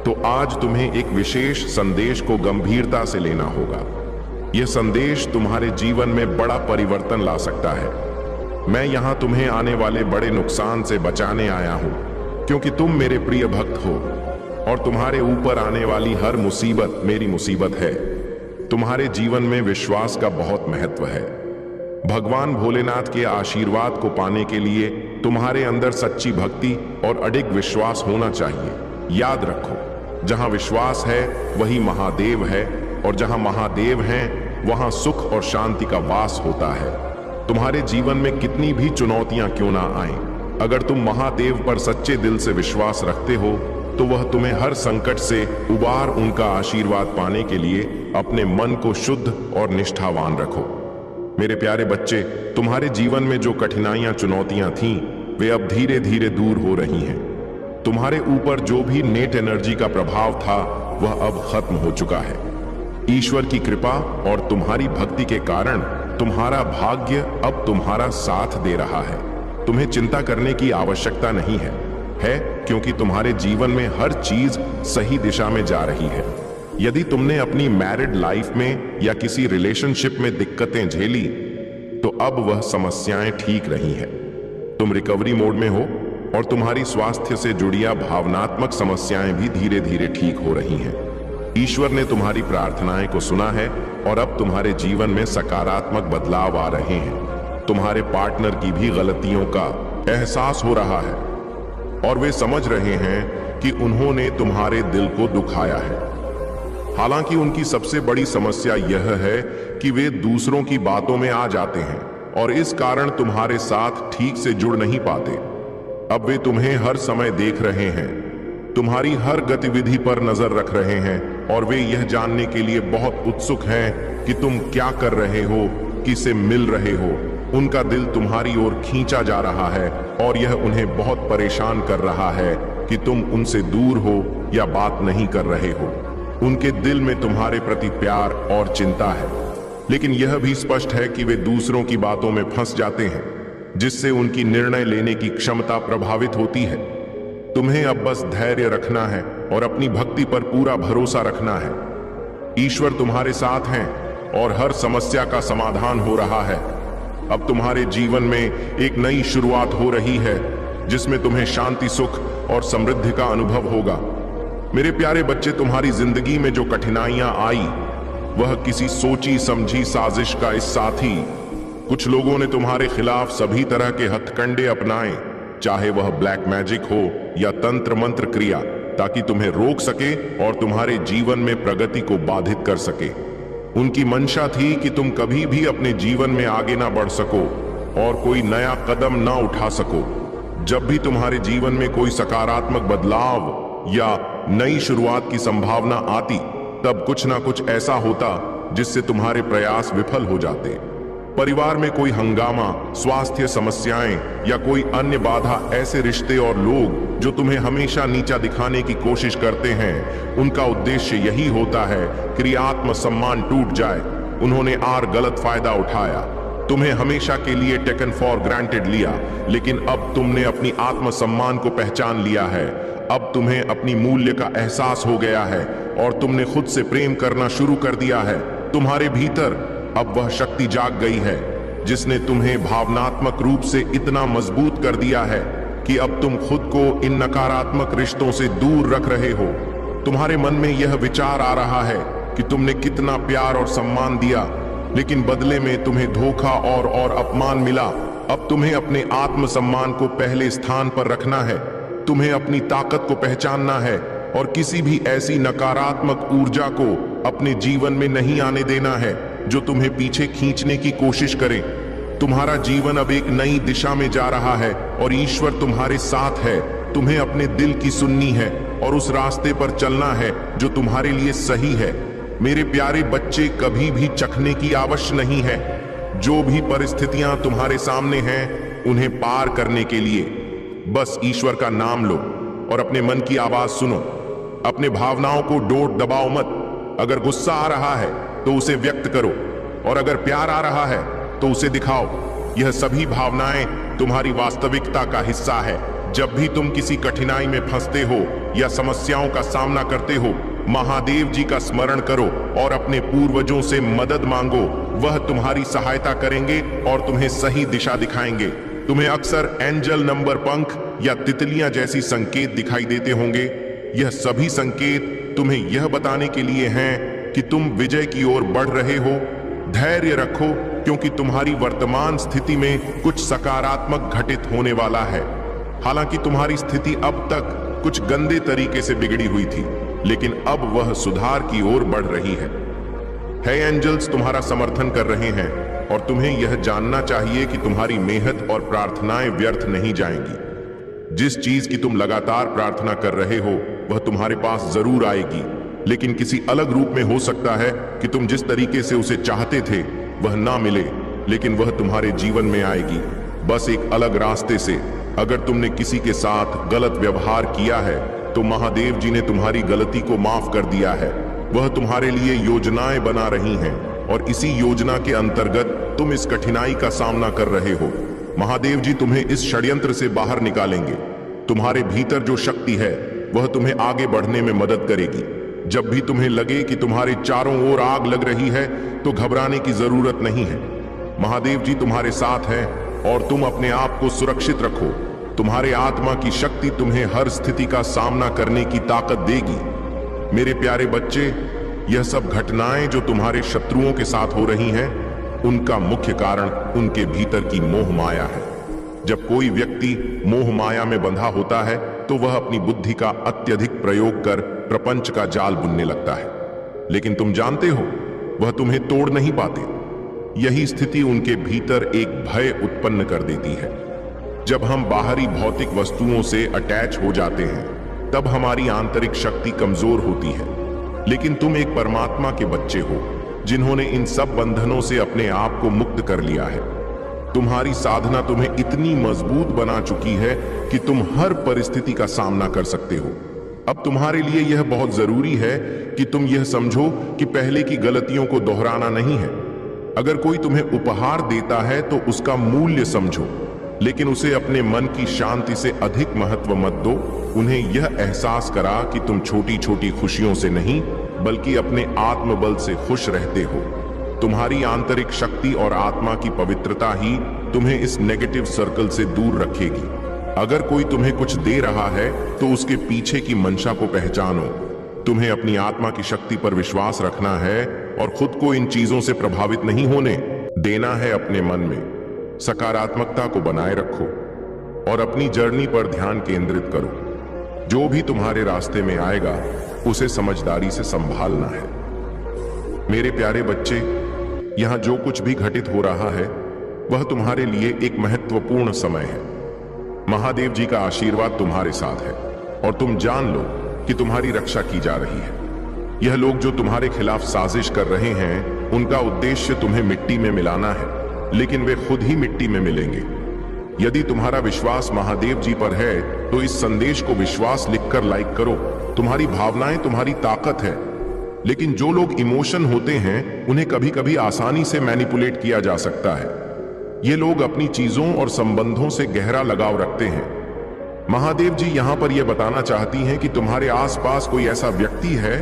तो आज तुम्हें एक विशेष संदेश को गंभीरता से लेना होगा। यह संदेश तुम्हारे जीवन में बड़ा परिवर्तन ला सकता है। मैं यहां तुम्हें आने वाले बड़े नुकसान से बचाने आया हूं, क्योंकि तुम मेरे प्रिय भक्त हो और तुम्हारे ऊपर आने वाली हर मुसीबत मेरी मुसीबत है। तुम्हारे जीवन में विश्वास का बहुत महत्व है। भगवान भोलेनाथ के आशीर्वाद को पाने के लिए तुम्हारे अंदर सच्ची भक्ति और अडिग विश्वास होना चाहिए। याद रखो, जहां विश्वास है वही महादेव है, और जहां महादेव हैं वहां सुख और शांति का वास होता है। तुम्हारे जीवन में कितनी भी चुनौतियां क्यों ना आएं, अगर तुम महादेव पर सच्चे दिल से विश्वास रखते हो तो वह तुम्हें हर संकट से उबार उनका आशीर्वाद पाने के लिए अपने मन को शुद्ध और निष्ठावान रखो। मेरे प्यारे बच्चे, तुम्हारे जीवन में जो कठिनाइयां चुनौतियां थीं, वे अब धीरे धीरे दूर हो रही हैं। तुम्हारे ऊपर जो भी नेट एनर्जी का प्रभाव था वह अब खत्म हो चुका है। ईश्वर की कृपा और तुम्हारी भक्ति के कारण तुम्हारा भाग्य अब तुम्हारा साथ दे रहा है। तुम्हें चिंता करने की आवश्यकता नहीं है, क्योंकि तुम्हारे जीवन में हर चीज सही दिशा में जा रही है। यदि तुमने अपनी मैरिड लाइफ में या किसी रिलेशनशिप में दिक्कतें झेली, तो अब वह समस्याएं ठीक रही हैं। तुम रिकवरी मोड में हो और तुम्हारी स्वास्थ्य से जुड़िया भावनात्मक समस्याएं भी धीरे धीरे ठीक हो रही हैं। ईश्वर ने तुम्हारी प्रार्थनाएं को सुना है और अब तुम्हारे जीवन में सकारात्मक बदलाव आ रहे हैं। तुम्हारे पार्टनर की भी गलतियों का एहसास हो रहा है और वे समझ रहे हैं कि उन्होंने तुम्हारे दिल को दुखाया है। हालांकि उनकी सबसे बड़ी समस्या यह है कि वे दूसरों की बातों में आ जाते हैं और इस कारण तुम्हारे साथ ठीक से जुड़ नहीं पाते। अब वे तुम्हें हर समय देख रहे हैं, तुम्हारी हर गतिविधि पर नजर रख रहे हैं और वे यह जानने के लिए बहुत उत्सुक हैं कि तुम क्या कर रहे हो, किसे मिल रहे हो। उनका दिल तुम्हारी ओर खींचा जा रहा है और यह उन्हें बहुत परेशान कर रहा है कि तुम उनसे दूर हो या बात नहीं कर रहे हो। उनके दिल में तुम्हारे प्रति प्यार और चिंता है, लेकिन यह भी स्पष्ट है कि वे दूसरों की बातों में फंस जाते हैं, जिससे उनकी निर्णय लेने की क्षमता प्रभावित होती है। तुम्हें अब बस धैर्य रखना है और अपनी भक्ति पर पूरा भरोसा रखना है। ईश्वर तुम्हारे साथ हैं और हर समस्या का समाधान हो रहा है। अब तुम्हारे जीवन में एक नई शुरुआत हो रही है, जिसमें तुम्हें शांति, सुख और समृद्धि का अनुभव होगा। मेरे प्यारे बच्चे, तुम्हारी जिंदगी में जो कठिनाइयां आई वह किसी सोची समझी साजिश का हिस्सा थी। कुछ लोगों ने तुम्हारे खिलाफ सभी तरह के हथकंडे अपनाए, चाहे वह ब्लैक मैजिक हो या तंत्र मंत्र क्रिया, ताकि तुम्हें रोक सके और तुम्हारे जीवन में प्रगति को बाधित कर सके। उनकी मंशा थी कि तुम कभी भी अपने जीवन में आगे ना बढ़ सको और कोई नया कदम ना उठा सको। जब भी तुम्हारे जीवन में कोई सकारात्मक बदलाव या नई शुरुआत की संभावना आती, तब कुछ ना कुछ ऐसा होता जिससे तुम्हारे प्रयास विफल हो जाते। परिवार में कोई हंगामा, स्वास्थ्य समस्याएं या कोई अन्य बाधा, ऐसे रिश्ते और लोग जो तुम्हें हमेशा नीचा दिखाने की कोशिश करते हैं, उनका उद्देश्य यही होता है कि आत्मसम्मान टूट जाए। उन्होंने गलत फायदा उठाया, तुम्हें हमेशा के लिए टेकन फॉर ग्रांटेड लिया, लेकिन अब तुमने अपनी आत्मसम्मान को पहचान लिया है। अब तुम्हें अपनी मूल्य का एहसास हो गया है और तुमने खुद से प्रेम करना शुरू कर दिया है। तुम्हारे भीतर अब वह शक्ति जाग गई है जिसने तुम्हें भावनात्मक रूप से इतना मजबूत कर दिया है कि अब तुम खुद को इन नकारात्मक रिश्तों से दूर रख रहे हो। तुम्हारे मन में यह विचार आ रहा है कि तुमने कितना प्यार और सम्मान दिया, लेकिन बदले में तुम्हें धोखा और अपमान मिला। अब तुम्हें अपने आत्मसम्मान को पहले स्थान पर रखना है। तुम्हें अपनी ताकत को पहचानना है और किसी भी ऐसी नकारात्मक ऊर्जा को अपने जीवन में नहीं आने देना है जो तुम्हें पीछे खींचने की कोशिश करे। तुम्हारा जीवन अब एक नई दिशा में जा रहा है और ईश्वर तुम्हारे साथ है। तुम्हें अपने दिल की सुननी है और उस रास्ते पर चलना है जो तुम्हारे लिए सही है। मेरे प्यारे बच्चे, कभी भी चखने की आवश्यक नहीं है। जो भी परिस्थितियां तुम्हारे सामने हैं, उन्हें पार करने के लिए बस ईश्वर का नाम लो और अपने मन की आवाज सुनो। अपने भावनाओं को डोट दबाओ मत। अगर गुस्सा आ रहा है तो उसे व्यक्त करो और अगर प्यार आ रहा है तो उसे दिखाओ। यह सभी भावनाएं तुम्हारी वास्तविकता का हिस्सा है। जब भी तुम किसी कठिनाई में फंसते हो या समस्याओं का सामना करते हो, महादेव जी का स्मरण करो और अपने पूर्वजों से मदद मांगो। वह तुम्हारी सहायता करेंगे और तुम्हें सही दिशा दिखाएंगे। तुम्हें अक्सर एंजल नंबर, पंख या तितलियां जैसी संकेत दिखाई देते होंगे। यह सभी संकेत तुम्हें यह बताने के लिए हैं कि तुम विजय की ओर बढ़ रहे हो। धैर्य रखो, क्योंकि तुम्हारी वर्तमान स्थिति में कुछ सकारात्मक घटित होने वाला है। हालांकि तुम्हारी स्थिति अब तक कुछ गंदे तरीके से बिगड़ी हुई थी, लेकिन अब वह सुधार की ओर बढ़ रही है। एंजल्स तुम्हारा समर्थन कर रहे हैं और तुम्हें यह जानना चाहिए कि तुम्हारी मेहनत और प्रार्थनाएं व्यर्थ नहीं जाएंगी। जिस चीज की तुम लगातार प्रार्थना कर रहे हो वह तुम्हारे पास जरूर आएगी, लेकिन किसी अलग रूप में हो सकता है कि तुम जिस तरीके से उसे चाहते थे वह ना मिले, लेकिन वह तुम्हारे जीवन में आएगी, बस एक अलग रास्ते से। अगर तुमने किसी के साथ गलत व्यवहार किया है तो महादेव जी ने तुम्हारी गलती को माफ कर दिया है। वह तुम्हारे लिए योजनाएं बना रही हैं और इसी योजना के अंतर्गत तुम इस कठिनाई का सामना कर रहे हो। महादेव जी तुम्हें इस षड्यंत्र से बाहर निकालेंगे। तुम्हारे भीतर जो शक्ति है वह तुम्हें आगे बढ़ने में मदद करेगी। जब भी तुम्हें लगे कि तुम्हारे चारों ओर आग लग रही है तो घबराने की जरूरत नहीं है। महादेव जी तुम्हारे साथ हैं और तुम अपने आप को सुरक्षित रखो। तुम्हारे आत्मा की शक्ति तुम्हें हर स्थिति का सामना करने की ताकत देगी। मेरे प्यारे बच्चे, यह सब घटनाएं जो तुम्हारे शत्रुओं के साथ हो रही हैं, उनका मुख्य कारण उनके भीतर की मोह माया है। जब कोई व्यक्ति मोह माया में बंधा होता है तो वह अपनी बुद्धि का अत्यधिक प्रयोग कर प्रपंच का जाल बुनने लगता है, लेकिन तुम जानते हो वह तुम्हें तोड़ नहीं पाते। यही स्थिति उनके भीतर एक भय उत्पन्न कर देती है। जब हम बाहरी भौतिक वस्तुओं से अटैच हो जाते हैं तब हमारी आंतरिक शक्ति कमजोर होती है, लेकिन तुम एक परमात्मा के बच्चे हो जिन्होंने इन सब बंधनों से अपने आप को मुक्त कर लिया है। तुम्हारी साधना तुम्हें इतनी मजबूत बना चुकी है कि तुम हर परिस्थिति का सामना कर सकते हो। अब तुम्हारे लिए यह बहुत जरूरी है कि तुम यह समझो कि पहले की गलतियों को दोहराना नहीं है। अगर कोई तुम्हें उपहार देता है तो उसका मूल्य समझो, लेकिन उसे अपने मन की शांति से अधिक महत्व मत दो। उन्हें यह एहसास करा कि तुम छोटी छोटी खुशियों से नहीं बल्कि अपने आत्मबल से खुश रहते हो। तुम्हारी आंतरिक शक्ति और आत्मा की पवित्रता ही तुम्हें इस नेगेटिव सर्कल से दूर रखेगी। अगर कोई तुम्हें कुछ दे रहा है तो उसके पीछे की मंशा को पहचानो। तुम्हें अपनी आत्मा की शक्ति पर विश्वास रखना है और खुद को इन चीजों से प्रभावित नहीं होने देना है। अपने मन में सकारात्मकता को बनाए रखो और अपनी जर्नी पर ध्यान केंद्रित करो। जो भी तुम्हारे रास्ते में आएगा उसे समझदारी से संभालना है। मेरे प्यारे बच्चे, यहां जो कुछ भी घटित हो रहा है वह तुम्हारे लिए एक महत्वपूर्ण समय है। महादेव जी का आशीर्वाद तुम्हारे साथ है और तुम जान लो कि तुम्हारी रक्षा की जा रही है। यह लोग जो तुम्हारे खिलाफ साजिश कर रहे हैं उनका उद्देश्य तुम्हें मिट्टी में मिलाना है, लेकिन वे खुद ही मिट्टी में मिलेंगे। यदि तुम्हारा विश्वास महादेव जी पर है तो इस संदेश को विश्वास लिखकर लाइक करो। तुम्हारी भावनाएं तुम्हारी ताकत है, लेकिन जो लोग इमोशन होते हैं उन्हें कभी कभी आसानी से मैनिपुलेट किया जा सकता है। ये लोग अपनी चीजों और संबंधों से गहरा लगाव रखते हैं। महादेव जी यहां पर यह बताना चाहती हैं कि तुम्हारे आसपास कोई ऐसा व्यक्ति है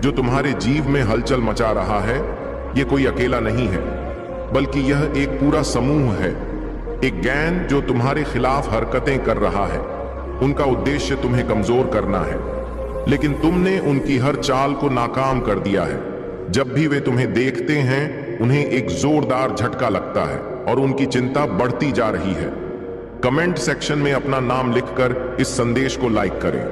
जो तुम्हारे जीव में हलचल मचा रहा है। यह कोई अकेला नहीं है, बल्कि यह एक पूरा समूह है, एक गैंग जो तुम्हारे खिलाफ हरकतें कर रहा है। उनका उद्देश्य तुम्हें कमजोर करना है, लेकिन तुमने उनकी हर चाल को नाकाम कर दिया है। जब भी वे तुम्हें देखते हैं उन्हें एक जोरदार झटका लगता है और उनकी चिंता बढ़ती जा रही है। कमेंट सेक्शन में अपना नाम लिखकर इस संदेश को लाइक करें,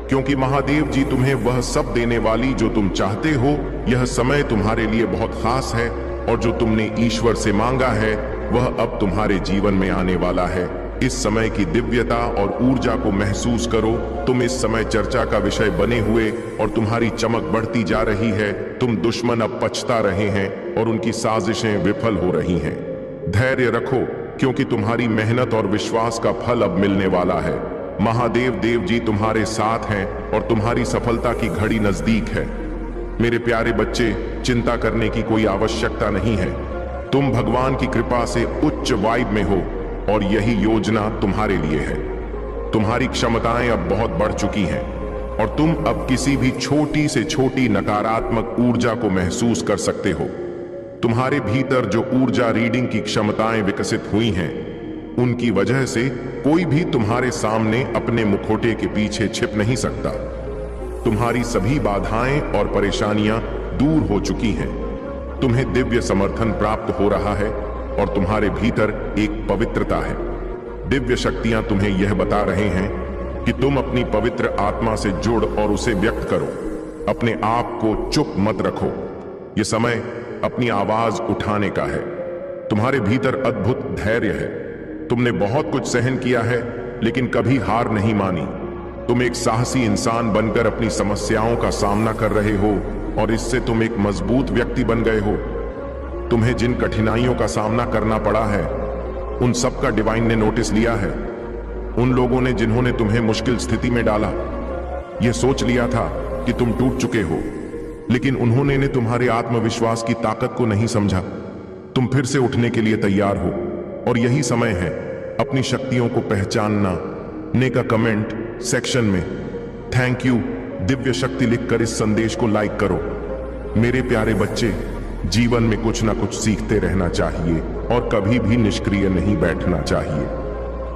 क्योंकि महादेव जी तुम्हें वह सब देने वाली जो तुम चाहते हो। यह समय तुम्हारे लिए बहुत खास है और जो तुमने ईश्वर से मांगा है वह अब तुम्हारे जीवन में आने वाला है। इस समय की दिव्यता और ऊर्जा को महसूस करो। तुम इस समय चर्चा का विषय बने हुए और तुम्हारी चमक बढ़ती जा रही है। तुम दुश्मन अब पछता रहे हैं और उनकी साजिशें विफल हो रही हैं। धैर्य रखो, क्योंकि तुम्हारी मेहनत और विश्वास का फल अब मिलने वाला है। महादेव देव जी तुम्हारे साथ हैं और तुम्हारी सफलता की घड़ी नजदीक है। मेरे प्यारे बच्चे, चिंता करने की कोई आवश्यकता नहीं है। तुम भगवान की कृपा से उच्च वाइब में हो और यही योजना तुम्हारे लिए है। तुम्हारी क्षमताएं अब बहुत बढ़ चुकी हैं और तुम अब किसी भी छोटी से छोटी नकारात्मक ऊर्जा को महसूस कर सकते हो। तुम्हारे भीतर जो ऊर्जा रीडिंग की क्षमताएं विकसित हुई हैं, उनकी वजह से कोई भी तुम्हारे सामने अपने मुखौटे के पीछे छिप नहीं सकता। तुम्हारी सभी बाधाएं और परेशानियां दूर हो चुकी हैं। तुम्हें दिव्य समर्थन प्राप्त हो रहा है और तुम्हारे भीतर एक पवित्रता है। दिव्य शक्तियां तुम्हें यह बता रहे हैं कि तुम अपनी पवित्र आत्मा से जुड़ और उसे व्यक्त करो। अपने आप को चुप मत रखो। यह समय अपनी आवाज उठाने का है। तुम्हारे भीतर अद्भुत धैर्य है। तुमने बहुत कुछ सहन किया है लेकिन कभी हार नहीं मानी। तुम एक साहसी इंसान बनकर अपनी समस्याओं का सामना कर रहे हो और इससे तुम एक मजबूत व्यक्ति बन गए हो। तुम्हें जिन कठिनाइयों का सामना करना पड़ा है, उन सब का डिवाइन ने नोटिस लिया है। उन लोगों ने जिन्होंने तुम्हें मुश्किल स्थिति में डाला, यह सोच लिया था कि तुम टूट चुके हो, लेकिन उन्होंने तुम्हारे आत्मविश्वास की ताकत को नहीं समझा। तुम फिर से उठने के लिए तैयार हो और यही समय है अपनी शक्तियों को पहचानना। ने का कमेंट सेक्शन में थैंक यू दिव्य शक्ति लिखकर इस संदेश को लाइक करो। मेरे प्यारे बच्चे, जीवन में कुछ ना कुछ सीखते रहना चाहिए और कभी भी निष्क्रिय नहीं बैठना चाहिए।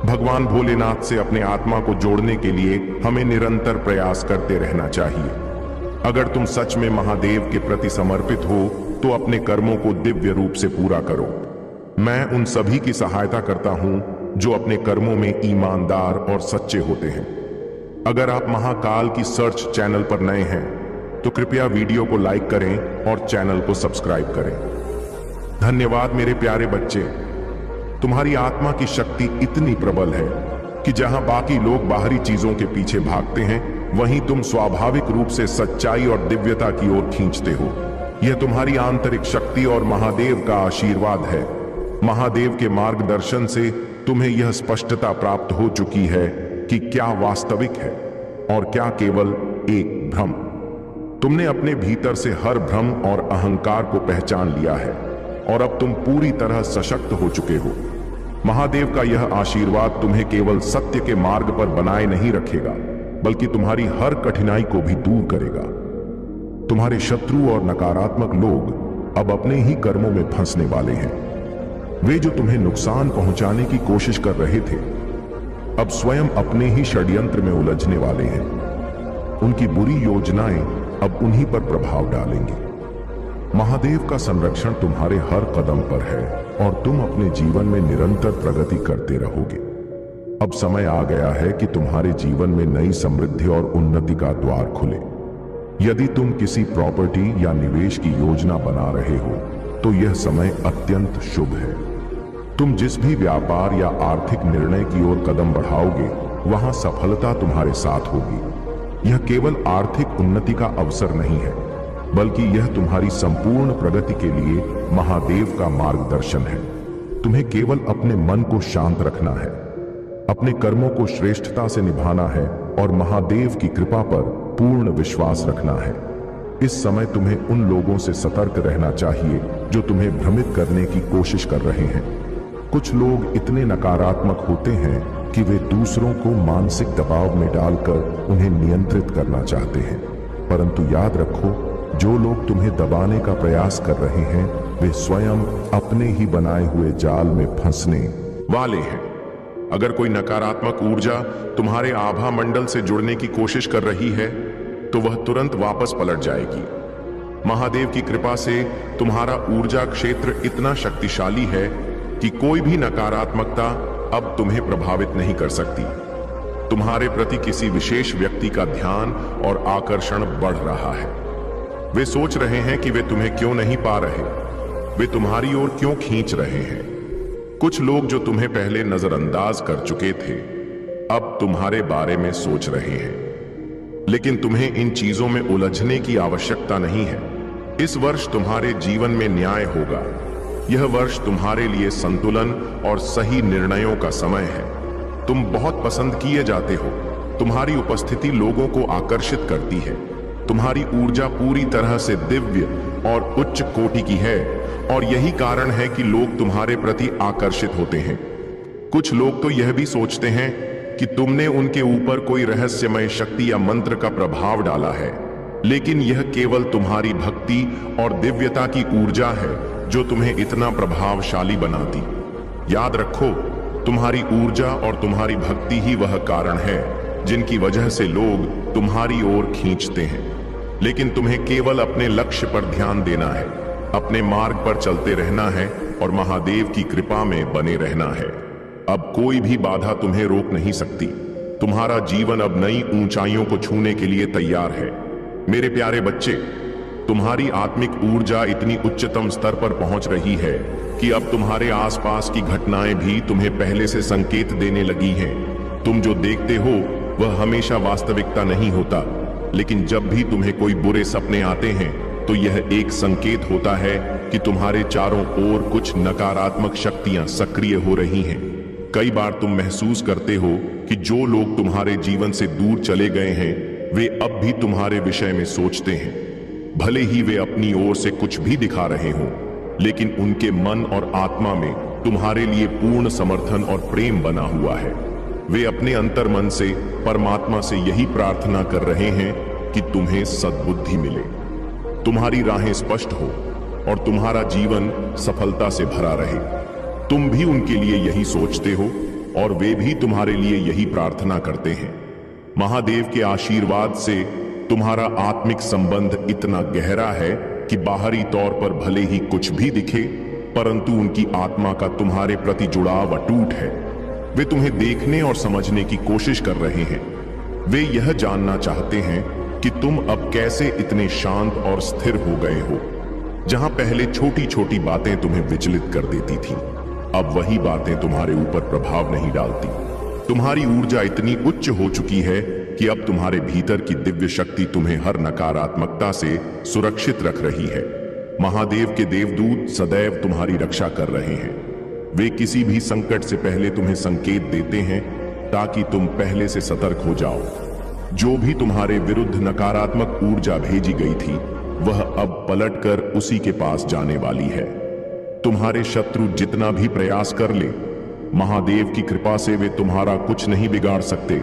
भगवान भोलेनाथ से अपने आत्मा को जोड़ने के लिए हमें निरंतर प्रयास करते रहना चाहिए। अगर तुम सच में महादेव के प्रति समर्पित हो तो अपने कर्मों को दिव्य रूप से पूरा करो। मैं उन सभी की सहायता करता हूं जो अपने कर्मों में ईमानदार और सच्चे होते हैं। अगर आप महाकाल की सर्च चैनल पर नए हैं तो कृपया वीडियो को लाइक करें और चैनल को सब्सक्राइब करें। धन्यवाद मेरे प्यारे बच्चे। तुम्हारी आत्मा की शक्ति इतनी प्रबल है कि जहां बाकी लोग बाहरी चीजों के पीछे भागते हैं, वहीं तुम स्वाभाविक रूप से सच्चाई और दिव्यता की ओर खींचते हो। यह तुम्हारी आंतरिक शक्ति और महादेव का आशीर्वाद है। महादेव के मार्गदर्शन से तुम्हें यह स्पष्टता प्राप्त हो चुकी है कि क्या वास्तविक है और क्या केवल एक भ्रम। तुमने अपने भीतर से हर भ्रम और अहंकार को पहचान लिया है और अब तुम पूरी तरह सशक्त हो चुके हो। महादेव का यह आशीर्वाद तुम्हें केवल सत्य के मार्ग पर बनाए नहीं रखेगा, बल्कि तुम्हारी हर कठिनाई को भी दूर करेगा। तुम्हारे शत्रु और नकारात्मक लोग अब अपने ही कर्मों में फंसने वाले हैं। वे जो तुम्हें नुकसान पहुंचाने की कोशिश कर रहे थे, अब स्वयं अपने ही षड्यंत्र में उलझने वाले हैं। उनकी बुरी योजनाएं अब उन्हीं पर प्रभाव डालेंगी। महादेव का संरक्षण तुम्हारे हर कदम पर है और तुम अपने जीवन में निरंतर प्रगति करते रहोगे। अब समय आ गया है कि तुम्हारे जीवन में नई समृद्धि और उन्नति का द्वार खुले। यदि तुम किसी प्रॉपर्टी या निवेश की योजना बना रहे हो तो यह समय अत्यंत शुभ है। तुम जिस भी व्यापार या आर्थिक निर्णय की ओर कदम बढ़ाओगे, वहां सफलता तुम्हारे साथ होगी। यह केवल आर्थिक उन्नति का अवसर नहीं है, बल्कि यह तुम्हारी संपूर्ण प्रगति के लिए महादेव का मार्गदर्शन है। तुम्हें केवल अपने मन को शांत रखना है, अपने कर्मों को श्रेष्ठता से निभाना है और महादेव की कृपा पर पूर्ण विश्वास रखना है। इस समय तुम्हें उन लोगों से सतर्क रहना चाहिए जो तुम्हें भ्रमित करने की कोशिश कर रहे हैं। कुछ लोग इतने नकारात्मक होते हैं कि वे दूसरों को मानसिक दबाव में डालकर उन्हें नियंत्रित करना चाहते हैं, परंतु याद रखो, जो लोग तुम्हें दबाने का प्रयास कर रहे हैं, वे स्वयं अपने ही बनाए हुए जाल में फंसने वाले हैं। अगर कोई नकारात्मक ऊर्जा तुम्हारे आभा मंडल से जुड़ने की कोशिश कर रही है, तो वह तुरंत वापस पलट जाएगी। महादेव की कृपा से तुम्हारा ऊर्जा क्षेत्र इतना शक्तिशाली है कि कोई भी नकारात्मकता अब तुम्हें प्रभावित नहीं कर सकती। तुम्हारे प्रति किसी विशेष व्यक्ति का ध्यान और आकर्षण बढ़ रहा है। वे सोच रहे हैं कि वे तुम्हें क्यों नहीं पा रहे, वे तुम्हारी ओर क्यों खींच रहे हैं। कुछ लोग जो तुम्हें पहले नजरअंदाज कर चुके थे, अब तुम्हारे बारे में सोच रहे हैं, लेकिन तुम्हें इन चीजों में उलझने की आवश्यकता नहीं है। इस वर्ष तुम्हारे जीवन में न्याय होगा। यह वर्ष तुम्हारे लिए संतुलन और सही निर्णयों का समय है। तुम बहुत पसंद किए जाते हो। तुम्हारी उपस्थिति लोगों को आकर्षित करती है। तुम्हारी ऊर्जा पूरी तरह से दिव्य और उच्च कोटि की है और यही कारण है कि लोग तुम्हारे प्रति आकर्षित होते हैं। कुछ लोग तो यह भी सोचते हैं कि तुमने उनके ऊपर कोई रहस्यमय शक्ति या मंत्र का प्रभाव डाला है, लेकिन यह केवल तुम्हारी भक्ति और दिव्यता की ऊर्जा है जो तुम्हें इतना प्रभावशाली बनाती। याद रखो, तुम्हारी ऊर्जा और तुम्हारी भक्ति ही वह कारण है जिनकी वजह से लोग तुम्हारी ओर खींचते हैं। लेकिन तुम्हें केवल अपने लक्ष्य पर ध्यान देना है, अपने मार्ग पर चलते रहना है और महादेव की कृपा में बने रहना है। अब कोई भी बाधा तुम्हें रोक नहीं सकती। तुम्हारा जीवन अब नई ऊंचाइयों को छूने के लिए तैयार है। मेरे प्यारे बच्चे, तुम्हारी आत्मिक ऊर्जा इतनी उच्चतम स्तर पर पहुंच रही है कि अब तुम्हारे आसपास की घटनाएं भी तुम्हें पहले से संकेत देने लगी हैं। तुम जो देखते हो वह हमेशा वास्तविकता नहीं होता, लेकिन जब भी तुम्हें कोई बुरे सपने आते हैं तो यह एक संकेत होता है कि तुम्हारे चारों ओर कुछ नकारात्मक शक्तियां सक्रिय हो रही हैं। कई बार तुम महसूस करते हो कि जो लोग तुम्हारे जीवन से दूर चले गए हैं वे अब भी तुम्हारे विषय में सोचते हैं। भले ही वे अपनी ओर से कुछ भी दिखा रहे हों, लेकिन उनके मन और आत्मा में तुम्हारे लिए पूर्ण समर्थन और प्रेम बना हुआ है। वे अपने अंतर्मन से परमात्मा से यही प्रार्थना कर रहे हैं कि तुम्हें सद्बुद्धि मिले, तुम्हारी राहें स्पष्ट हो और तुम्हारा जीवन सफलता से भरा रहे। तुम भी उनके लिए यही सोचते हो और वे भी तुम्हारे लिए यही प्रार्थना करते हैं। महादेव के आशीर्वाद से तुम्हारा आत्मिक संबंध इतना गहरा है कि बाहरी तौर पर भले ही कुछ भी दिखे, परंतु उनकी आत्मा का तुम्हारे प्रति जुड़ाव अटूट है। वे तुम्हें देखने और समझने की कोशिश कर रहे हैं। वे यह जानना चाहते हैं कि तुम अब कैसे इतने शांत और स्थिर हो गए हो। जहां पहले छोटी छोटी बातें तुम्हें विचलित कर देती थीं, अब वही बातें तुम्हारे ऊपर प्रभाव नहीं डालती। तुम्हारी ऊर्जा इतनी उच्च हो चुकी है कि अब तुम्हारे भीतर की दिव्य शक्ति तुम्हें हर नकारात्मकता से सुरक्षित रख रही है। महादेव के देवदूत सदैव तुम्हारी रक्षा कर रहे हैं। वे किसी भी संकट से पहले तुम्हें संकेत देते हैं ताकि तुम पहले से सतर्क हो जाओ। जो भी तुम्हारे विरुद्ध नकारात्मक ऊर्जा भेजी गई थी वह अब पलटकर उसी के पास जाने वाली है। तुम्हारे शत्रु जितना भी प्रयास कर ले, महादेव की कृपा से वे तुम्हारा कुछ नहीं बिगाड़ सकते।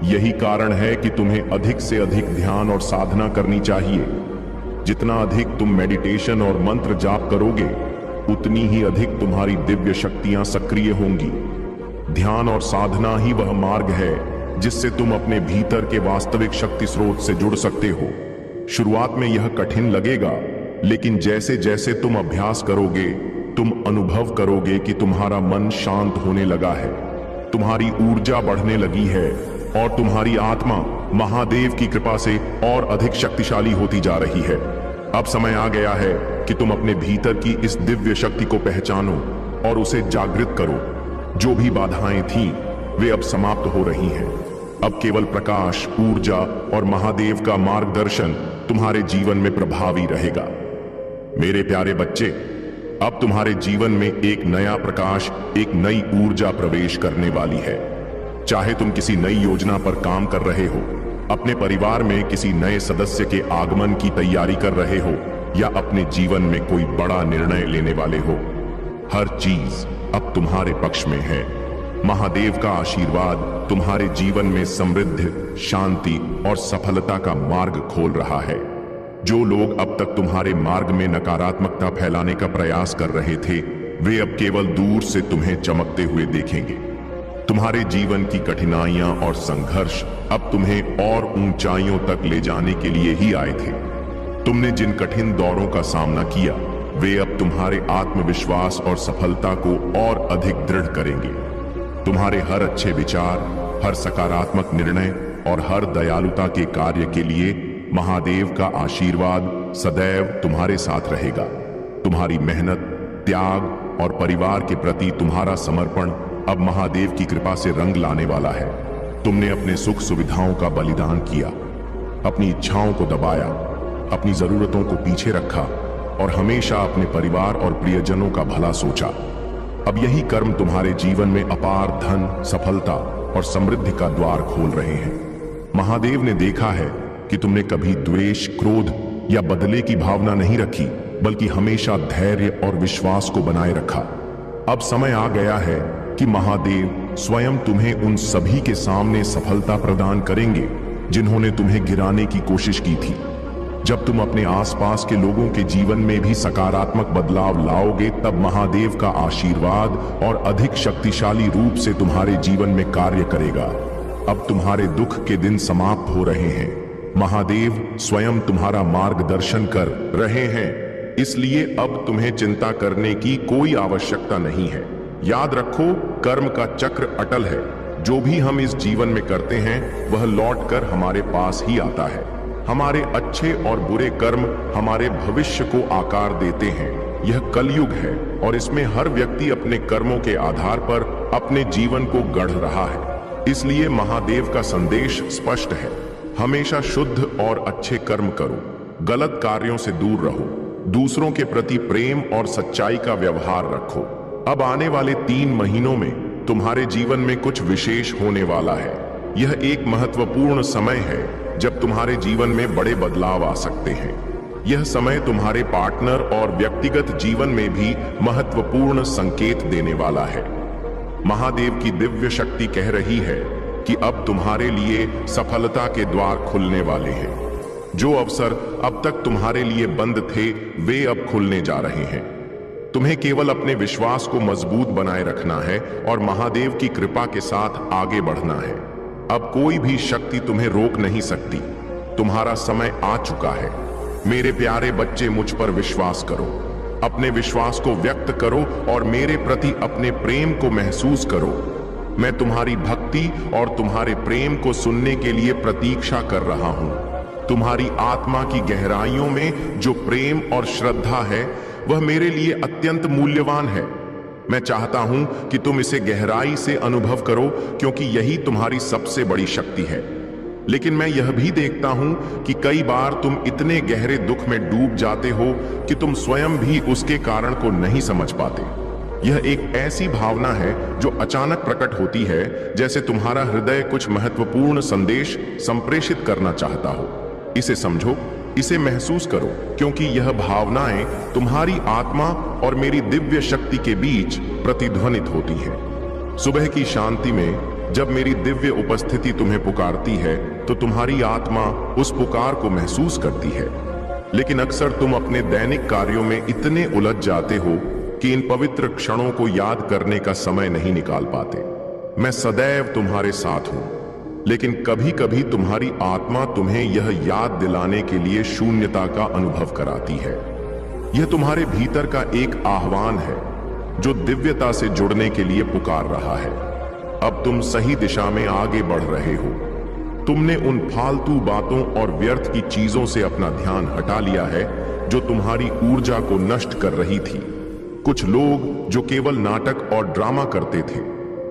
यही कारण है कि तुम्हें अधिक से अधिक ध्यान और साधना करनी चाहिए। जितना अधिक तुम मेडिटेशन और मंत्र जाप करोगे, उतनी ही अधिक तुम्हारी दिव्य शक्तियां सक्रिय होंगी। ध्यान और साधना ही वह मार्ग है जिससे तुम अपने भीतर के वास्तविक शक्ति स्रोत से जुड़ सकते हो। शुरुआत में यह कठिन लगेगा, लेकिन जैसे जैसे तुम अभ्यास करोगे, तुम अनुभव करोगे कि तुम्हारा मन शांत होने लगा है, तुम्हारी ऊर्जा बढ़ने लगी है और तुम्हारी आत्मा महादेव की कृपा से और अधिक शक्तिशाली होती जा रही है। अब समय आ गया है कि तुम अपने भीतर की इस दिव्य शक्ति को पहचानो और उसे जागृत करो। जो भी बाधाएं थीं, वे अब समाप्त हो रही हैं। अब केवल प्रकाश, ऊर्जा और महादेव का मार्गदर्शन तुम्हारे जीवन में प्रभावी रहेगा। मेरे प्यारे बच्चे, अब तुम्हारे जीवन में एक नया प्रकाश, एक नई ऊर्जा प्रवेश करने वाली है। चाहे तुम किसी नई योजना पर काम कर रहे हो, अपने परिवार में किसी नए सदस्य के आगमन की तैयारी कर रहे हो या अपने जीवन में कोई बड़ा निर्णय लेने वाले हो, हर चीज अब तुम्हारे पक्ष में है। महादेव का आशीर्वाद तुम्हारे जीवन में समृद्धि, शांति और सफलता का मार्ग खोल रहा है। जो लोग अब तक तुम्हारे मार्ग में नकारात्मकता फैलाने का प्रयास कर रहे थे, वे अब केवल दूर से तुम्हें चमकते हुए देखेंगे। तुम्हारे जीवन की कठिनाइयां और संघर्ष अब तुम्हें और ऊंचाइयों तक ले जाने के लिए ही आए थे। तुमने जिन कठिन दौरों का सामना किया, वे अब तुम्हारे आत्मविश्वास और सफलता को और अधिक दृढ़ करेंगे। तुम्हारे हर अच्छे विचार, हर सकारात्मक निर्णय और हर दयालुता के कार्य के लिए महादेव का आशीर्वाद सदैव तुम्हारे साथ रहेगा। तुम्हारी मेहनत, त्याग और परिवार के प्रति तुम्हारा समर्पण अब महादेव की कृपा से रंग लाने वाला है। तुमने अपने सुख सुविधाओं का बलिदान किया, अपनी इच्छाओं को दबाया, अपनी जरूरतों को पीछे रखा और हमेशा अपने परिवार और प्रियजनों का भला सोचा। अब यही कर्म तुम्हारे जीवन में अपार धन, सफलता और समृद्धि का द्वार खोल रहे हैं। महादेव ने देखा है कि तुमने कभी द्वेष, क्रोध या बदले की भावना नहीं रखी, बल्कि हमेशा धैर्य और विश्वास को बनाए रखा। अब समय आ गया है कि महादेव स्वयं तुम्हें उन सभी के सामने सफलता प्रदान करेंगे जिन्होंने तुम्हें गिराने की कोशिश की थी। जब तुम अपने आसपास के लोगों के जीवन में भी सकारात्मक बदलाव लाओगे, तब महादेव का आशीर्वाद और अधिक शक्तिशाली रूप से तुम्हारे जीवन में कार्य करेगा। अब तुम्हारे दुख के दिन समाप्त हो रहे हैं। महादेव स्वयं तुम्हारा मार्गदर्शन कर रहे हैं, इसलिए अब तुम्हें चिंता करने की कोई आवश्यकता नहीं है। याद रखो, कर्म का चक्र अटल है। जो भी हम इस जीवन में करते हैं वह लौटकर हमारे पास ही आता है। हमारे अच्छे और बुरे कर्म हमारे भविष्य को आकार देते हैं। यह कलयुग है और इसमें हर व्यक्ति अपने कर्मों के आधार पर अपने जीवन को गढ़ रहा है। इसलिए महादेव का संदेश स्पष्ट है, हमेशा शुद्ध और अच्छे कर्म करो, गलत कार्यों से दूर रहो, दूसरों के प्रति प्रेम और सच्चाई का व्यवहार रखो। अब आने वाले 3 महीनों में तुम्हारे जीवन में कुछ विशेष होने वाला है। यह एक महत्वपूर्ण समय है जब तुम्हारे जीवन में बड़े बदलाव आ सकते हैं। यह समय तुम्हारे पार्टनर और व्यक्तिगत जीवन में भी महत्वपूर्ण संकेत देने वाला है। महादेव की दिव्य शक्ति कह रही है कि अब तुम्हारे लिए सफलता के द्वार खुलने वाले हैं। जो अवसर अब तक तुम्हारे लिए बंद थे, वे अब खुलने जा रहे हैं। तुम्हें केवल अपने विश्वास को मजबूत बनाए रखना है और महादेव की कृपा के साथ आगे बढ़ना है। अब कोई भी शक्ति तुम्हें रोक नहीं सकती। तुम्हारा समय आ चुका है। मेरे प्यारे बच्चे, मुझ पर विश्वास करो, अपने विश्वास को व्यक्त करो और मेरे प्रति अपने प्रेम को महसूस करो। मैं तुम्हारी भक्ति और तुम्हारे प्रेम को सुनने के लिए प्रतीक्षा कर रहा हूं। तुम्हारी आत्मा की गहराइयों में जो प्रेम और श्रद्धा है, वह मेरे लिए अत्यंत मूल्यवान है। मैं चाहता हूं कि तुम इसे गहराई से अनुभव करो, क्योंकि यही तुम्हारी सबसे बड़ी शक्ति है। लेकिन मैं यह भी देखता हूं कि कई बार तुम इतने गहरे दुख में डूब जाते हो कि तुम स्वयं भी उसके कारण को नहीं समझ पाते। यह एक ऐसी भावना है जो अचानक प्रकट होती है, जैसे तुम्हारा हृदय कुछ महत्वपूर्ण संदेश संप्रेषित करना चाहता हो। इसे समझो, इसे महसूस करो, क्योंकि यह भावनाएं तुम्हारी आत्मा और मेरी दिव्य शक्ति के बीच प्रतिध्वनित होती हैं। सुबह की शांति में जब मेरी दिव्य उपस्थिति तुम्हें पुकारती है, तो तुम्हारी आत्मा उस पुकार को महसूस करती है। लेकिन अक्सर तुम अपने दैनिक कार्यों में इतने उलझ जाते हो कि इन पवित्र क्षणों को याद करने का समय नहीं निकाल पाते। मैं सदैव तुम्हारे साथ हूं, लेकिन कभी कभी तुम्हारी आत्मा तुम्हें यह याद दिलाने के लिए शून्यता का अनुभव कराती है। यह तुम्हारे भीतर का एक आह्वान है जो दिव्यता से जुड़ने के लिए पुकार रहा है। अब तुम सही दिशा में आगे बढ़ रहे हो। तुमने उन फालतू बातों और व्यर्थ की चीजों से अपना ध्यान हटा लिया है जो तुम्हारी ऊर्जा को नष्ट कर रही थी। कुछ लोग जो केवल नाटक और ड्रामा करते थे,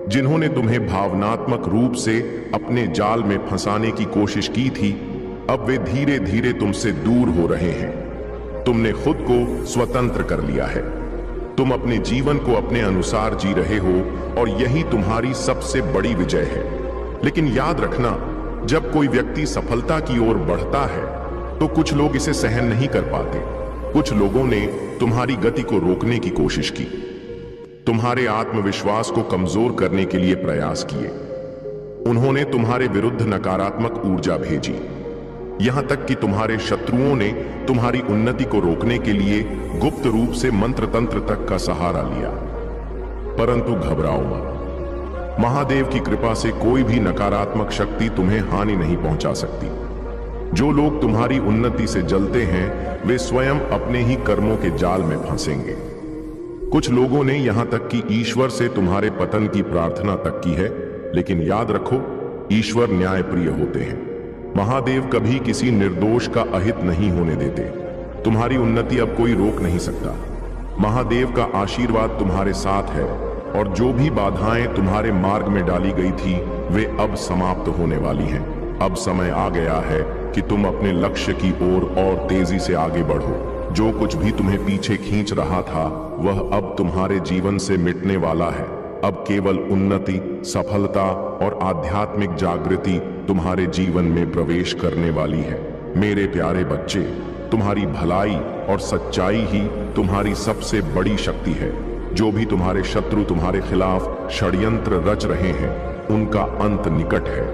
जिन्होंने तुम्हें भावनात्मक रूप से अपने जाल में फंसाने की कोशिश की थी, अब वे धीरे धीरे तुमसे दूर हो रहे हैं। तुमने खुद को स्वतंत्र कर लिया है। तुम अपने जीवन को अपने अनुसार जी रहे हो और यही तुम्हारी सबसे बड़ी विजय है। लेकिन याद रखना, जब कोई व्यक्ति सफलता की ओर बढ़ता है तो कुछ लोग इसे सहन नहीं कर पाते। कुछ लोगों ने तुम्हारी गति को रोकने की कोशिश की, तुम्हारे आत्मविश्वास को कमजोर करने के लिए प्रयास किए। उन्होंने तुम्हारे विरुद्ध नकारात्मक ऊर्जा भेजी, यहां तक कि तुम्हारे शत्रुओं ने तुम्हारी उन्नति को रोकने के लिए गुप्त रूप से मंत्र तंत्र तक का सहारा लिया। परंतु घबराओ मत, महादेव की कृपा से कोई भी नकारात्मक शक्ति तुम्हें हानि नहीं पहुंचा सकती। जो लोग तुम्हारी उन्नति से जलते हैं, वे स्वयं अपने ही कर्मों के जाल में फंसेंगे। कुछ लोगों ने यहां तक कि ईश्वर से तुम्हारे पतन की प्रार्थना तक की है, लेकिन याद रखो, ईश्वर न्यायप्रिय होते हैं। महादेव कभी किसी निर्दोष का अहित नहीं होने देते। तुम्हारी उन्नति अब कोई रोक नहीं सकता। महादेव का आशीर्वाद तुम्हारे साथ है और जो भी बाधाएं तुम्हारे मार्ग में डाली गई थी, वे अब समाप्त होने वाली हैं। अब समय आ गया है कि तुम अपने लक्ष्य की ओर और तेजी से आगे बढ़ो। जो कुछ भी तुम्हें पीछे खींच रहा था, वह अब तुम्हारे जीवन से मिटने वाला है। अब केवल उन्नति, सफलता और आध्यात्मिक जागृति तुम्हारे जीवन में प्रवेश करने वाली है। मेरे प्यारे बच्चे, तुम्हारी भलाई और सच्चाई ही तुम्हारी सबसे बड़ी शक्ति है। जो भी तुम्हारे शत्रु तुम्हारे खिलाफ षड्यंत्र रच रहे हैं, उनका अंत निकट है।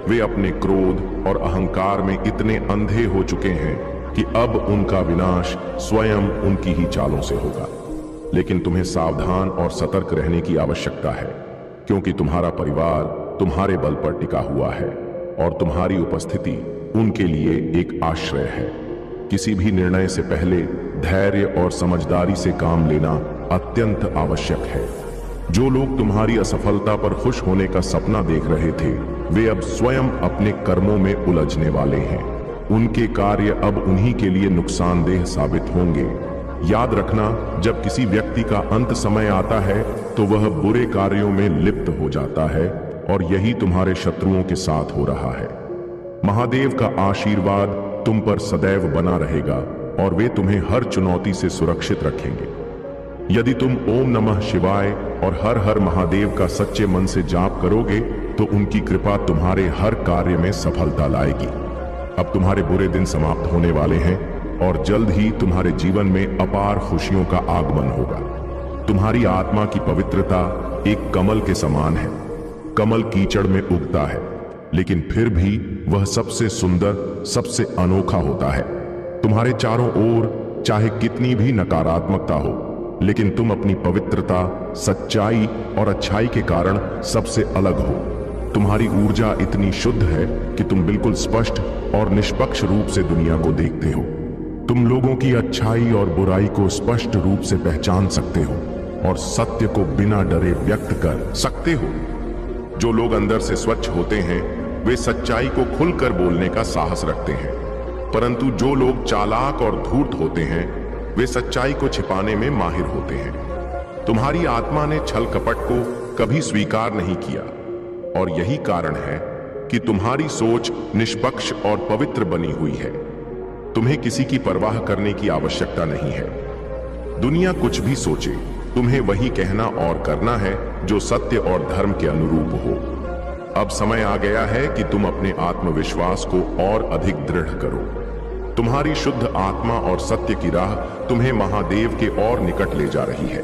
वे अपने क्रोध और अहंकार में इतने अंधे हो चुके हैं कि अब उनका विनाश स्वयं उनकी ही चालों से होगा। लेकिन तुम्हें सावधान और सतर्क रहने की आवश्यकता है, क्योंकि तुम्हारा परिवार तुम्हारे बल पर टिका हुआ है और तुम्हारी उपस्थिति उनके लिए एक आश्रय है। किसी भी निर्णय से पहले धैर्य और समझदारी से काम लेना अत्यंत आवश्यक है। जो लोग तुम्हारी असफलता पर खुश होने का सपना देख रहे थे, वे अब स्वयं अपने कर्मों में उलझने वाले हैं। उनके कार्य अब उन्हीं के लिए नुकसानदेह साबित होंगे। याद रखना, जब किसी व्यक्ति का अंत समय आता है तो वह बुरे कार्यों में लिप्त हो जाता है, और यही तुम्हारे शत्रुओं के साथ हो रहा है। महादेव का आशीर्वाद तुम पर सदैव बना रहेगा और वे तुम्हें हर चुनौती से सुरक्षित रखेंगे। यदि तुम ओम नमः शिवाय और हर हर महादेव का सच्चे मन से जाप करोगे तो उनकी कृपा तुम्हारे हर कार्य में सफलता लाएगी। अब तुम्हारे बुरे दिन समाप्त होने वाले हैं और जल्द ही तुम्हारे जीवन में अपार खुशियों का आगमन होगा। तुम्हारी आत्मा की पवित्रता एक कमल के समान है। कमल कीचड़ में उगता है, लेकिन फिर भी वह सबसे सुंदर, सबसे अनोखा होता है। तुम्हारे चारों ओर चाहे कितनी भी नकारात्मकता हो, लेकिन तुम अपनी पवित्रता, सच्चाई और अच्छाई के कारण सबसे अलग हो। तुम्हारी ऊर्जा इतनी शुद्ध है कि तुम बिल्कुल स्पष्ट और निष्पक्ष रूप से दुनिया को देखते हो। तुम लोगों की अच्छाई और बुराई को स्पष्ट रूप से पहचान सकते हो और सत्य को बिना डरे व्यक्त कर सकते हो। जो लोग अंदर से स्वच्छ होते हैं, वे सच्चाई को खुलकर बोलने का साहस रखते हैं, परंतु जो लोग चालाक और धूर्त होते हैं, वे सच्चाई को छिपाने में माहिर होते हैं। तुम्हारी आत्मा ने छल कपट को कभी स्वीकार नहीं किया, और यही कारण है कि तुम्हारी सोच निष्पक्ष और पवित्र बनी हुई है। तुम्हें किसी की परवाह करने की आवश्यकता नहीं है। दुनिया कुछ भी सोचे, तुम्हें वही कहना और करना है जो सत्य और धर्म के अनुरूप हो। अब समय आ गया है कि तुम अपने आत्मविश्वास को और अधिक दृढ़ करो। तुम्हारी शुद्ध आत्मा और सत्य की राह तुम्हें महादेव के और निकट ले जा रही है।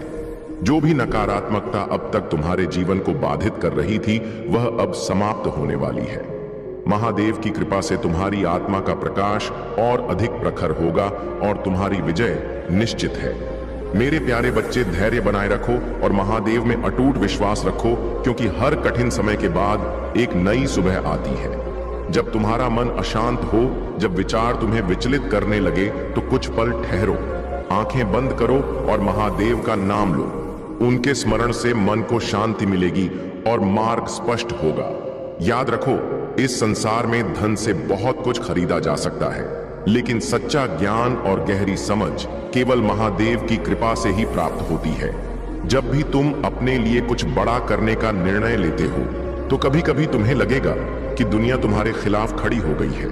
जो भी नकारात्मकता अब तक तुम्हारे जीवन को बाधित कर रही थी, वह अब समाप्त होने वाली है। महादेव की कृपा से तुम्हारी आत्मा का प्रकाश और अधिक प्रखर होगा और तुम्हारी विजय निश्चित है। मेरे प्यारे बच्चे, धैर्य बनाए रखो और महादेव में अटूट विश्वास रखो, क्योंकि हर कठिन समय के बाद एक नई सुबह आती है। जब तुम्हारा मन अशांत हो, जब विचार तुम्हें विचलित करने लगे, तो कुछ पल ठहरो, आंखें बंद करो और महादेव का नाम लो। उनके स्मरण से मन को शांति मिलेगी और मार्ग स्पष्ट होगा। याद रखो, इस संसार में धन से बहुत कुछ खरीदा जा सकता है, लेकिन सच्चा ज्ञान और गहरी समझ केवल महादेव की कृपा से ही प्राप्त होती है। जब भी तुम अपने लिए कुछ बड़ा करने का निर्णय लेते हो, तो कभी कभी तुम्हें लगेगा कि दुनिया तुम्हारे खिलाफ खड़ी हो गई है,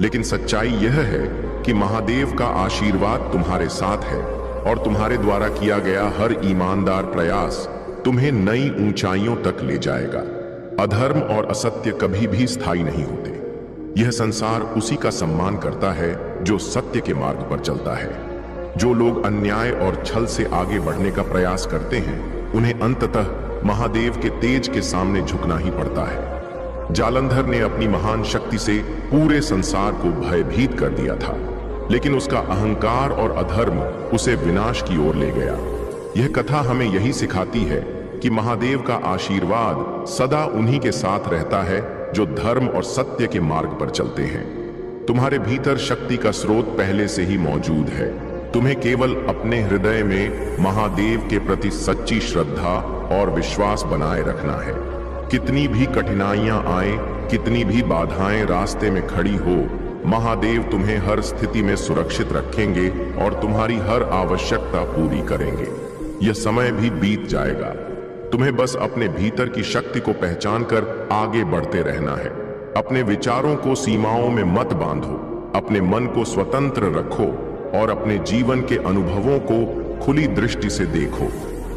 लेकिन सच्चाई यह है कि महादेव का आशीर्वाद तुम्हारे साथ है और तुम्हारे द्वारा किया गया हर ईमानदार प्रयास तुम्हें नई ऊंचाइयों तक ले जाएगा। अधर्म और असत्य कभी भी स्थायी नहीं होते। यह संसार उसी का सम्मान करता है जो सत्य के मार्ग पर चलता है। जो लोग अन्याय और छल से आगे बढ़ने का प्रयास करते हैं, उन्हें अंततः महादेव के तेज के सामने झुकना ही पड़ता है। जालंधर ने अपनी महान शक्ति से पूरे संसार को भयभीत कर दिया था, लेकिन उसका अहंकार और अधर्म उसे विनाश की ओर ले गया। यह कथा हमें यही सिखाती है कि महादेव का आशीर्वाद सदा उन्हीं के साथ रहता है जो धर्म और सत्य के मार्ग पर चलते हैं। तुम्हारे भीतर शक्ति का स्रोत पहले से ही मौजूद है। तुम्हें केवल अपने हृदय में महादेव के प्रति सच्ची श्रद्धा और विश्वास बनाए रखना है। कितनी भी कठिनाइयां आए, कितनी भी बाधाएं रास्ते में खड़ी हो, महादेव तुम्हें हर स्थिति में सुरक्षित रखेंगे और तुम्हारी हर आवश्यकता पूरी करेंगे। यह समय भी बीत जाएगा। तुम्हें बस अपने भीतर की शक्ति को पहचान कर आगे बढ़ते रहना है। अपने विचारों को सीमाओं में मत बांधो, अपने मन को स्वतंत्र रखो और अपने जीवन के अनुभवों को खुली दृष्टि से देखो।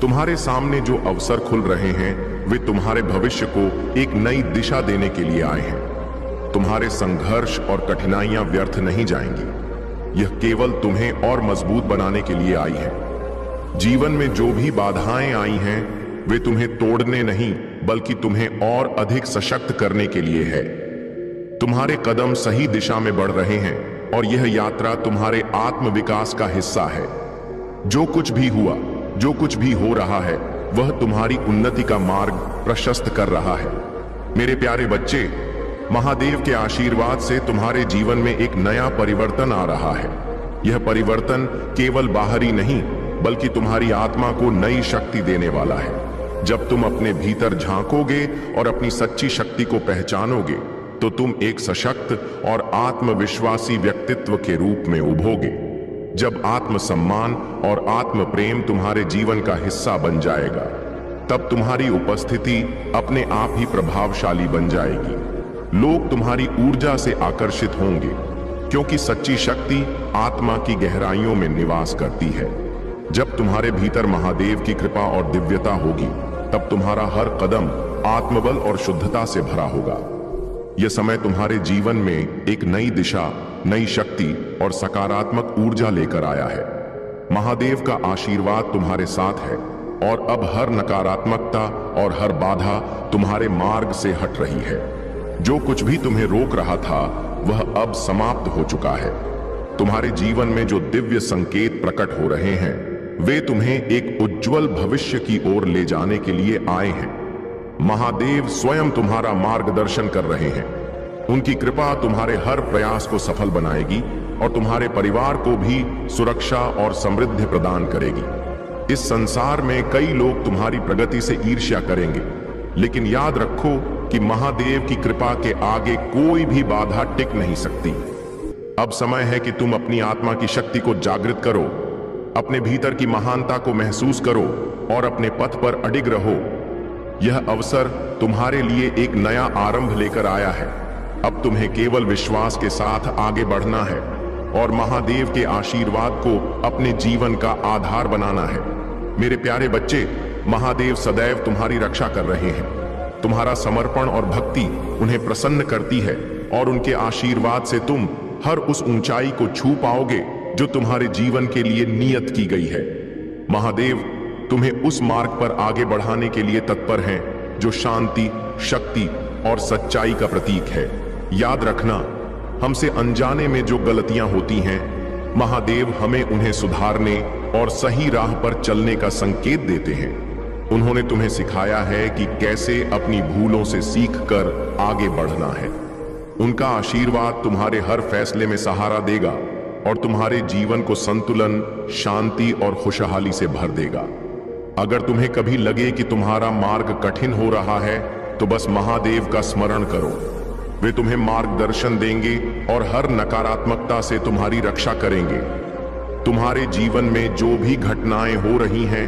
तुम्हारे सामने जो अवसर खुल रहे हैं, वे तुम्हारे भविष्य को एक नई दिशा देने के लिए आए हैं। तुम्हारे संघर्ष और कठिनाइयां व्यर्थ नहीं जाएंगी। यह केवल तुम्हें और मजबूत बनाने के लिए आई है। जीवन में जो भी बाधाएं आई हैं, वे तुम्हें तोड़ने नहीं बल्कि तुम्हें और अधिक सशक्त करने के लिए है। तुम्हारे कदम सही दिशा में बढ़ रहे हैं और यह यात्रा तुम्हारे आत्म विकास का हिस्सा है। जो कुछ भी हुआ, जो कुछ भी हो रहा है, वह तुम्हारी उन्नति का मार्ग प्रशस्त कर रहा है। मेरे प्यारे बच्चे, महादेव के आशीर्वाद से तुम्हारे जीवन में एक नया परिवर्तन आ रहा है। यह परिवर्तन केवल बाहरी नहीं बल्कि तुम्हारी आत्मा को नई शक्ति देने वाला है। जब तुम अपने भीतर झांकोगे और अपनी सच्ची शक्ति को पहचानोगे तो तुम एक सशक्त और आत्मविश्वासी व्यक्तित्व के रूप में उभरोगे। जब आत्मसम्मान और आत्म प्रेम तुम्हारे जीवन का हिस्सा बन जाएगा, तब तुम्हारी उपस्थिति अपने आप ही प्रभावशाली बन जाएगी। लोग तुम्हारी ऊर्जा से आकर्षित होंगे क्योंकि सच्ची शक्ति आत्मा की गहराइयों में निवास करती है। जब तुम्हारे भीतर महादेव की कृपा और दिव्यता होगी, तब तुम्हारा हर कदम आत्मबल और शुद्धता से भरा होगा। यह समय तुम्हारे जीवन में एक नई दिशा, नई शक्ति और सकारात्मक ऊर्जा लेकर आया है। महादेव का आशीर्वाद तुम्हारे साथ है और अब हर नकारात्मकता और हर बाधा तुम्हारे मार्ग से हट रही है। जो कुछ भी तुम्हें रोक रहा था, वह अब समाप्त हो चुका है। तुम्हारे जीवन में जो दिव्य संकेत प्रकट हो रहे हैं, वे तुम्हें एक उज्जवल भविष्य की ओर ले जाने के लिए आए हैं। महादेव स्वयं तुम्हारा मार्गदर्शन कर रहे हैं। उनकी कृपा तुम्हारे हर प्रयास को सफल बनाएगी और तुम्हारे परिवार को भी सुरक्षा और समृद्धि प्रदान करेगी। इस संसार में कई लोग तुम्हारी प्रगति से ईर्ष्या करेंगे, लेकिन याद रखो कि महादेव की कृपा के आगे कोई भी बाधा टिक नहीं सकती। अब समय है कि तुम अपनी आत्मा की शक्ति को जागृत करो, अपने भीतर की महानता को महसूस करो और अपने पथ पर अडिग रहो। यह अवसर तुम्हारे लिए एक नया आरंभ लेकर आया है। अब तुम्हें केवल विश्वास के साथ आगे बढ़ना है और महादेव के आशीर्वाद को अपने जीवन का आधार बनाना है। मेरे प्यारे बच्चे, महादेव सदैव तुम्हारी रक्षा कर रहे हैं। तुम्हारा समर्पण और भक्ति उन्हें प्रसन्न करती है और उनके आशीर्वाद से तुम हर उस ऊंचाई को छू पाओगे जो तुम्हारे जीवन के लिए नियत की गई है। महादेव तुम्हें उस मार्ग पर आगे बढ़ाने के लिए तत्पर हैं जो शांति, शक्ति और सच्चाई का प्रतीक है। याद रखना, हमसे अनजाने में जो गलतियां होती हैं, महादेव हमें उन्हें सुधारने और सही राह पर चलने का संकेत देते हैं। उन्होंने तुम्हें सिखाया है कि कैसे अपनी भूलों से सीखकर आगे बढ़ना है। उनका आशीर्वाद तुम्हारे हर फैसले में सहारा देगा और तुम्हारे जीवन को संतुलन, शांति और खुशहाली से भर देगा। अगर तुम्हें कभी लगे कि तुम्हारा मार्ग कठिन हो रहा है, तो बस महादेव का स्मरण करो। वे तुम्हें मार्गदर्शन देंगे और हर नकारात्मकता से तुम्हारी रक्षा करेंगे। तुम्हारे जीवन में जो भी घटनाएं हो रही हैं,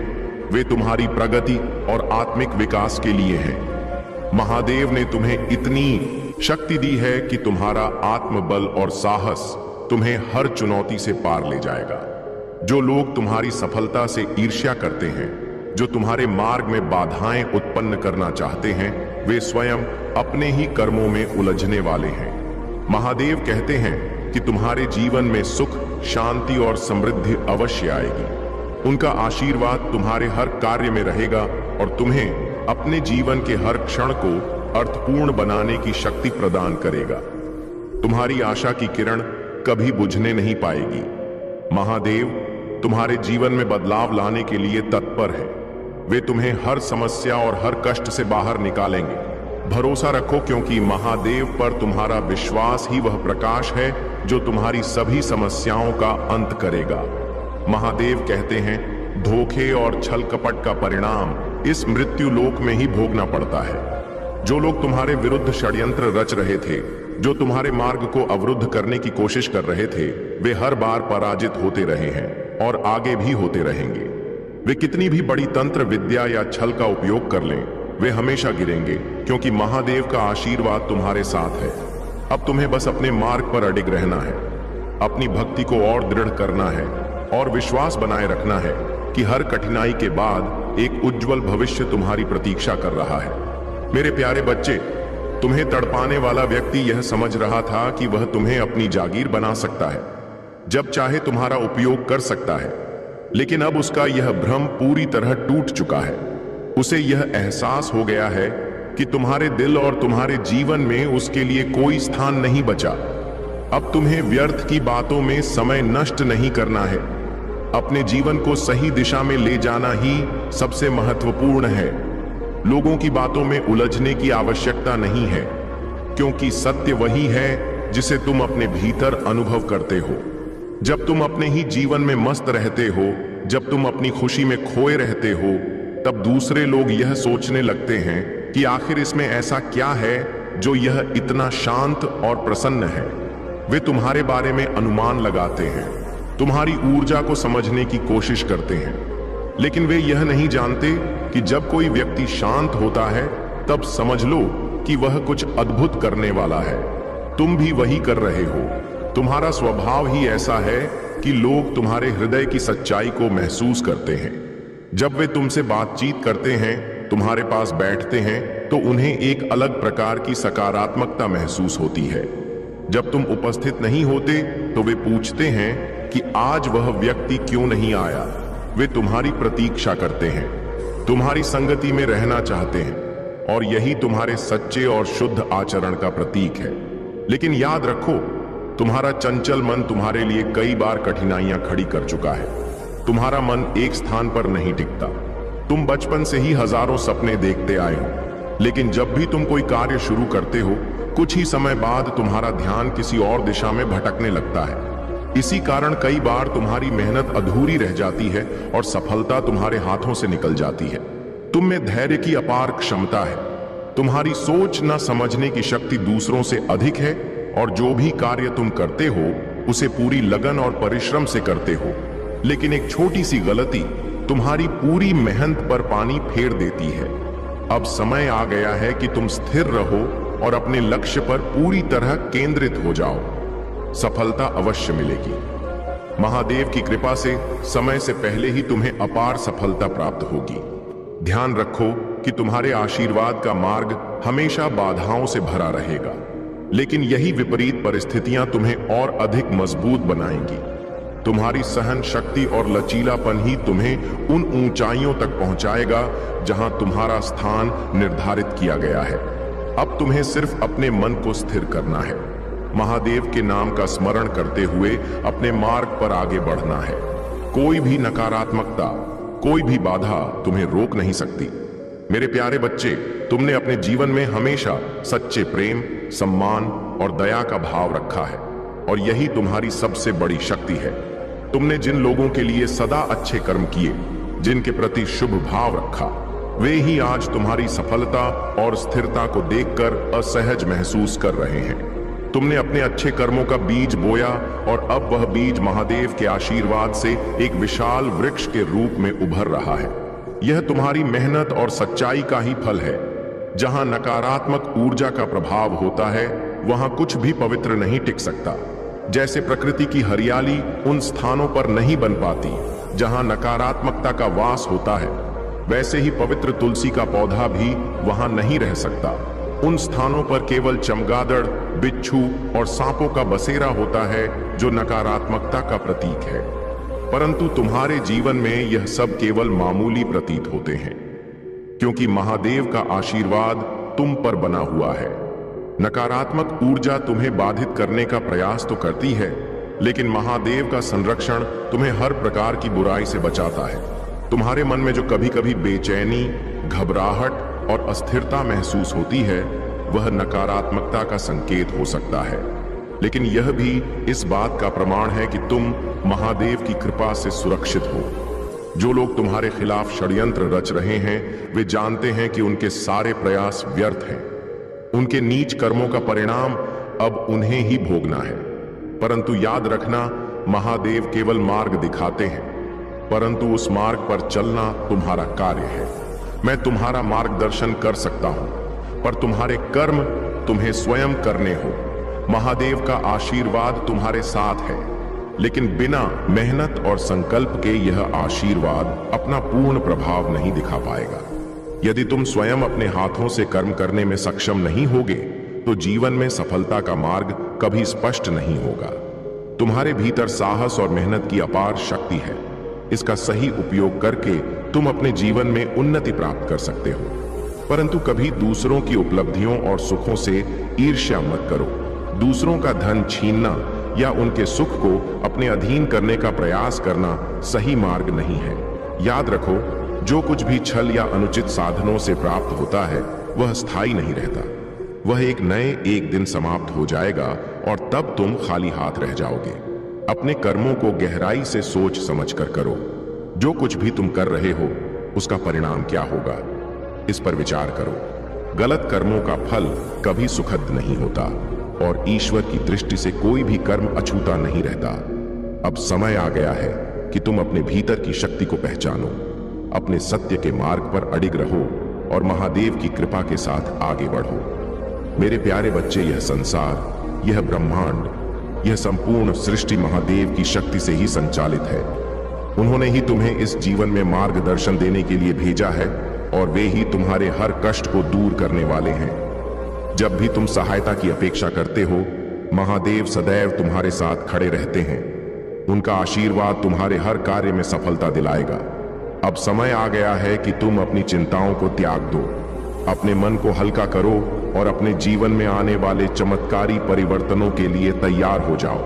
वे तुम्हारी प्रगति और आत्मिक विकास के लिए हैं। महादेव ने तुम्हें इतनी शक्ति दी है कि तुम्हारा आत्मबल और साहस तुम्हें हर चुनौती से पार ले जाएगा। जो लोग तुम्हारी सफलता से ईर्ष्या करते हैं, जो तुम्हारे मार्ग में बाधाएं उत्पन्न करना चाहते हैं, वे स्वयं अपने ही कर्मों में उलझने वाले हैं। महादेव कहते हैं कि तुम्हारे जीवन में सुख, शांति और समृद्धि अवश्य आएगी। उनका आशीर्वाद तुम्हारे हर कार्य में रहेगा और तुम्हें अपने जीवन के हर क्षण को अर्थपूर्ण बनाने की शक्ति प्रदान करेगा। तुम्हारी आशा की किरण कभी बुझने नहीं पाएगी। महादेव तुम्हारे जीवन में बदलाव लाने के लिए तत्पर है। वे तुम्हें हर समस्या और हर कष्ट से बाहर निकालेंगे। भरोसा रखो, क्योंकि महादेव पर तुम्हारा विश्वास ही वह प्रकाश है जो तुम्हारी सभी समस्याओं का अंत करेगा। महादेव कहते हैं, धोखे और छल कपट का परिणाम इस मृत्यु लोक में ही भोगना पड़ता है। जो लोग तुम्हारे विरुद्ध षड्यंत्र रच रहे थे, जो तुम्हारे मार्ग को अवरुद्ध करने की कोशिश कर रहे थे, वे हर बार पराजित होते रहे हैं और आगे भी होते रहेंगे। वे कितनी भी बड़ी तंत्र विद्या या छल का उपयोग कर लें, वे हमेशा गिरेंगे, क्योंकि महादेव का आशीर्वाद तुम्हारे साथ है। अब तुम्हें बस अपने मार्ग पर अडिग रहना है, अपनी भक्ति को और दृढ़ करना है और विश्वास बनाए रखना है कि हर कठिनाई के बाद एक उज्जवल भविष्य तुम्हारी प्रतीक्षा कर रहा है। मेरे प्यारे बच्चे, तुम्हें तड़पाने वाला व्यक्ति यह समझ रहा था कि वह तुम्हें अपनी जागीर बना सकता है, जब चाहे तुम्हारा उपयोग कर सकता है, लेकिन अब उसका यह भ्रम पूरी तरह टूट चुका है। उसे यह एहसास हो गया है कि तुम्हारे दिल और तुम्हारे जीवन में उसके लिए कोई स्थान नहीं बचा। अब तुम्हें व्यर्थ की बातों में समय नष्ट नहीं करना है। अपने जीवन को सही दिशा में ले जाना ही सबसे महत्वपूर्ण है। लोगों की बातों में उलझने की आवश्यकता नहीं है, क्योंकि सत्य वही है जिसे तुम अपने भीतर अनुभव करते हो। जब तुम अपने ही जीवन में मस्त रहते हो, जब तुम अपनी खुशी में खोए रहते हो, तब दूसरे लोग यह सोचने लगते हैं कि आखिर इसमें ऐसा क्या है जो यह इतना शांत और प्रसन्न है। वे तुम्हारे बारे में अनुमान लगाते हैं, तुम्हारी ऊर्जा को समझने की कोशिश करते हैं, लेकिन वे यह नहीं जानते कि जब कोई व्यक्ति शांत होता है तब समझ लो कि वह कुछ अद्भुत करने वाला है। तुम भी वही कर रहे हो। तुम्हारा स्वभाव ही ऐसा है कि लोग तुम्हारे हृदय की सच्चाई को महसूस करते हैं। जब वे तुमसे बातचीत करते हैं, तुम्हारे पास बैठते हैं, तो उन्हें एक अलग प्रकार की सकारात्मकता महसूस होती है। जब तुम उपस्थित नहीं होते तो वे पूछते हैं कि आज वह व्यक्ति क्यों नहीं आया। वे तुम्हारी प्रतीक्षा करते हैं, तुम्हारी संगति में रहना चाहते हैं, और यही तुम्हारे सच्चे और शुद्ध आचरण का प्रतीक है। लेकिन याद रखो, तुम्हारा चंचल मन तुम्हारे लिए कई बार कठिनाइयां खड़ी कर चुका है। तुम्हारा मन एक स्थान पर नहीं टिकता। तुम बचपन से ही हजारों सपने देखते आए हो, लेकिन जब भी तुम कोई कार्य शुरू करते हो, कुछ ही समय बाद तुम्हारा ध्यान किसी और दिशा में भटकने लगता है। इसी कारण कई बार तुम्हारी मेहनत अधूरी रह जाती है और सफलता तुम्हारे हाथों से निकल जाती है। तुम में धैर्य की अपार क्षमता है। तुम्हारी सोच न समझने की शक्ति दूसरों से अधिक है, और जो भी कार्य तुम करते हो उसे पूरी लगन और परिश्रम से करते हो। लेकिन एक छोटी सी गलती तुम्हारी पूरी मेहनत पर पानी फेर देती है। अब समय आ गया है कि तुम स्थिर रहो और अपने लक्ष्य पर पूरी तरह केंद्रित हो जाओ। सफलता अवश्य मिलेगी। महादेव की कृपा से समय से पहले ही तुम्हें अपार सफलता प्राप्त होगी। ध्यान रखो कि तुम्हारे आशीर्वाद का मार्ग हमेशा बाधाओं से भरा रहेगा, लेकिन यही विपरीत परिस्थितियां तुम्हें और अधिक मजबूत बनाएंगी। तुम्हारी सहन शक्ति और लचीलापन ही तुम्हें उन ऊंचाइयों तक पहुंचाएगा जहां तुम्हारा स्थान निर्धारित किया गया है। अब तुम्हें सिर्फ अपने मन को स्थिर करना है, महादेव के नाम का स्मरण करते हुए अपने मार्ग पर आगे बढ़ना है। कोई भी नकारात्मकता, कोई भी बाधा तुम्हें रोक नहीं सकती। मेरे प्यारे बच्चे, तुमने अपने जीवन में हमेशा सच्चे प्रेम, सम्मान और दया का भाव रखा है, और यही तुम्हारी सबसे बड़ी शक्ति है। तुमने जिन लोगों के लिए सदा अच्छे कर्म किए, जिनके प्रति शुभ भाव रखा, वे ही आज तुम्हारी सफलता और स्थिरता को देखकर असहज महसूस कर रहे हैं। तुमने अपने अच्छे कर्मों का बीज बोया, और अब वह बीज महादेव के आशीर्वाद से एक विशाल वृक्ष के रूप में उभर रहा है। यह तुम्हारी मेहनत और सच्चाई का ही फल है। जहां नकारात्मक ऊर्जा का प्रभाव होता है, वहां कुछ भी पवित्र नहीं टिक सकता। जैसे प्रकृति की हरियाली उन स्थानों पर नहीं बन पाती जहां नकारात्मकता का वास होता है, वैसे ही पवित्र तुलसी का पौधा भी वहां नहीं रह सकता। उन स्थानों पर केवल चमगादड़, बिच्छू और सांपों का बसेरा होता है, जो नकारात्मकता का प्रतीक है। परंतु तुम्हारे जीवन में यह सब केवल मामूली प्रतीत होते हैं, क्योंकि महादेव का आशीर्वाद तुम पर बना हुआ है। नकारात्मक ऊर्जा तुम्हें बाधित करने का प्रयास तो करती है, लेकिन महादेव का संरक्षण तुम्हें हर प्रकार की बुराई से बचाता है। तुम्हारे मन में जो कभी कभी बेचैनी, घबराहट और अस्थिरता महसूस होती है, वह नकारात्मकता का संकेत हो सकता है, लेकिन यह भी इस बात का प्रमाण है कि तुम महादेव की कृपा से सुरक्षित हो। जो लोग तुम्हारे खिलाफ षड्यंत्र रच रहे हैं, वे जानते हैं कि उनके सारे प्रयास व्यर्थ हैं। उनके नीच कर्मों का परिणाम अब उन्हें ही भोगना है। परंतु याद रखना, महादेव केवल मार्ग दिखाते हैं, परंतु उस मार्ग पर चलना तुम्हारा कार्य है। मैं तुम्हारा मार्गदर्शन कर सकता हूं, पर तुम्हारे कर्म तुम्हें स्वयं करने हो। महादेव का आशीर्वाद तुम्हारे साथ है, लेकिन बिना मेहनत और संकल्प के यह आशीर्वाद अपना पूर्ण प्रभाव नहीं दिखा पाएगा। यदि तुम स्वयं अपने हाथों से कर्म करने में सक्षम नहीं होगे, तो जीवन में सफलता का मार्ग कभी स्पष्ट नहीं होगा। तुम्हारे भीतर साहस और मेहनत की अपार शक्ति है। इसका सही उपयोग करके तुम अपने जीवन में उन्नति प्राप्त कर सकते हो। परंतु कभी दूसरों की उपलब्धियों और सुखों से ईर्ष्या मत करो। दूसरों का धन छीनना या उनके सुख को अपने अधीन करने का प्रयास करना सही मार्ग नहीं है। याद रखो, जो कुछ भी छल या अनुचित साधनों से प्राप्त होता है वह स्थायी नहीं रहता। वह एक दिन समाप्त हो जाएगा और तब तुम खाली हाथ रह जाओगे। अपने कर्मों को गहराई से सोच समझकर करो। जो कुछ भी तुम कर रहे हो उसका परिणाम क्या होगा, इस पर विचार करो। गलत कर्मों का फल कभी सुखद नहीं होता और ईश्वर की दृष्टि से कोई भी कर्म अछूता नहीं रहता। अब समय आ गया है कि तुम अपने भीतर की शक्ति को पहचानो, अपने सत्य के मार्ग पर अडिग रहो और महादेव की कृपा के साथ आगे बढ़ो। मेरे प्यारे बच्चे, यह संसार, यह ब्रह्मांड, यह संपूर्ण सृष्टि महादेव की शक्ति से ही संचालित है। उन्होंने ही तुम्हें इस जीवन में मार्गदर्शन देने के लिए भेजा है और वे ही तुम्हारे हर कष्ट को दूर करने वाले हैं। जब भी तुम सहायता की अपेक्षा करते हो, महादेव सदैव तुम्हारे साथ खड़े रहते हैं। उनका आशीर्वाद तुम्हारे हर कार्य में सफलता दिलाएगा। अब समय आ गया है कि तुम अपनी चिंताओं को त्याग दो, अपने मन को हल्का करो और अपने जीवन में आने वाले चमत्कारी परिवर्तनों के लिए तैयार हो जाओ।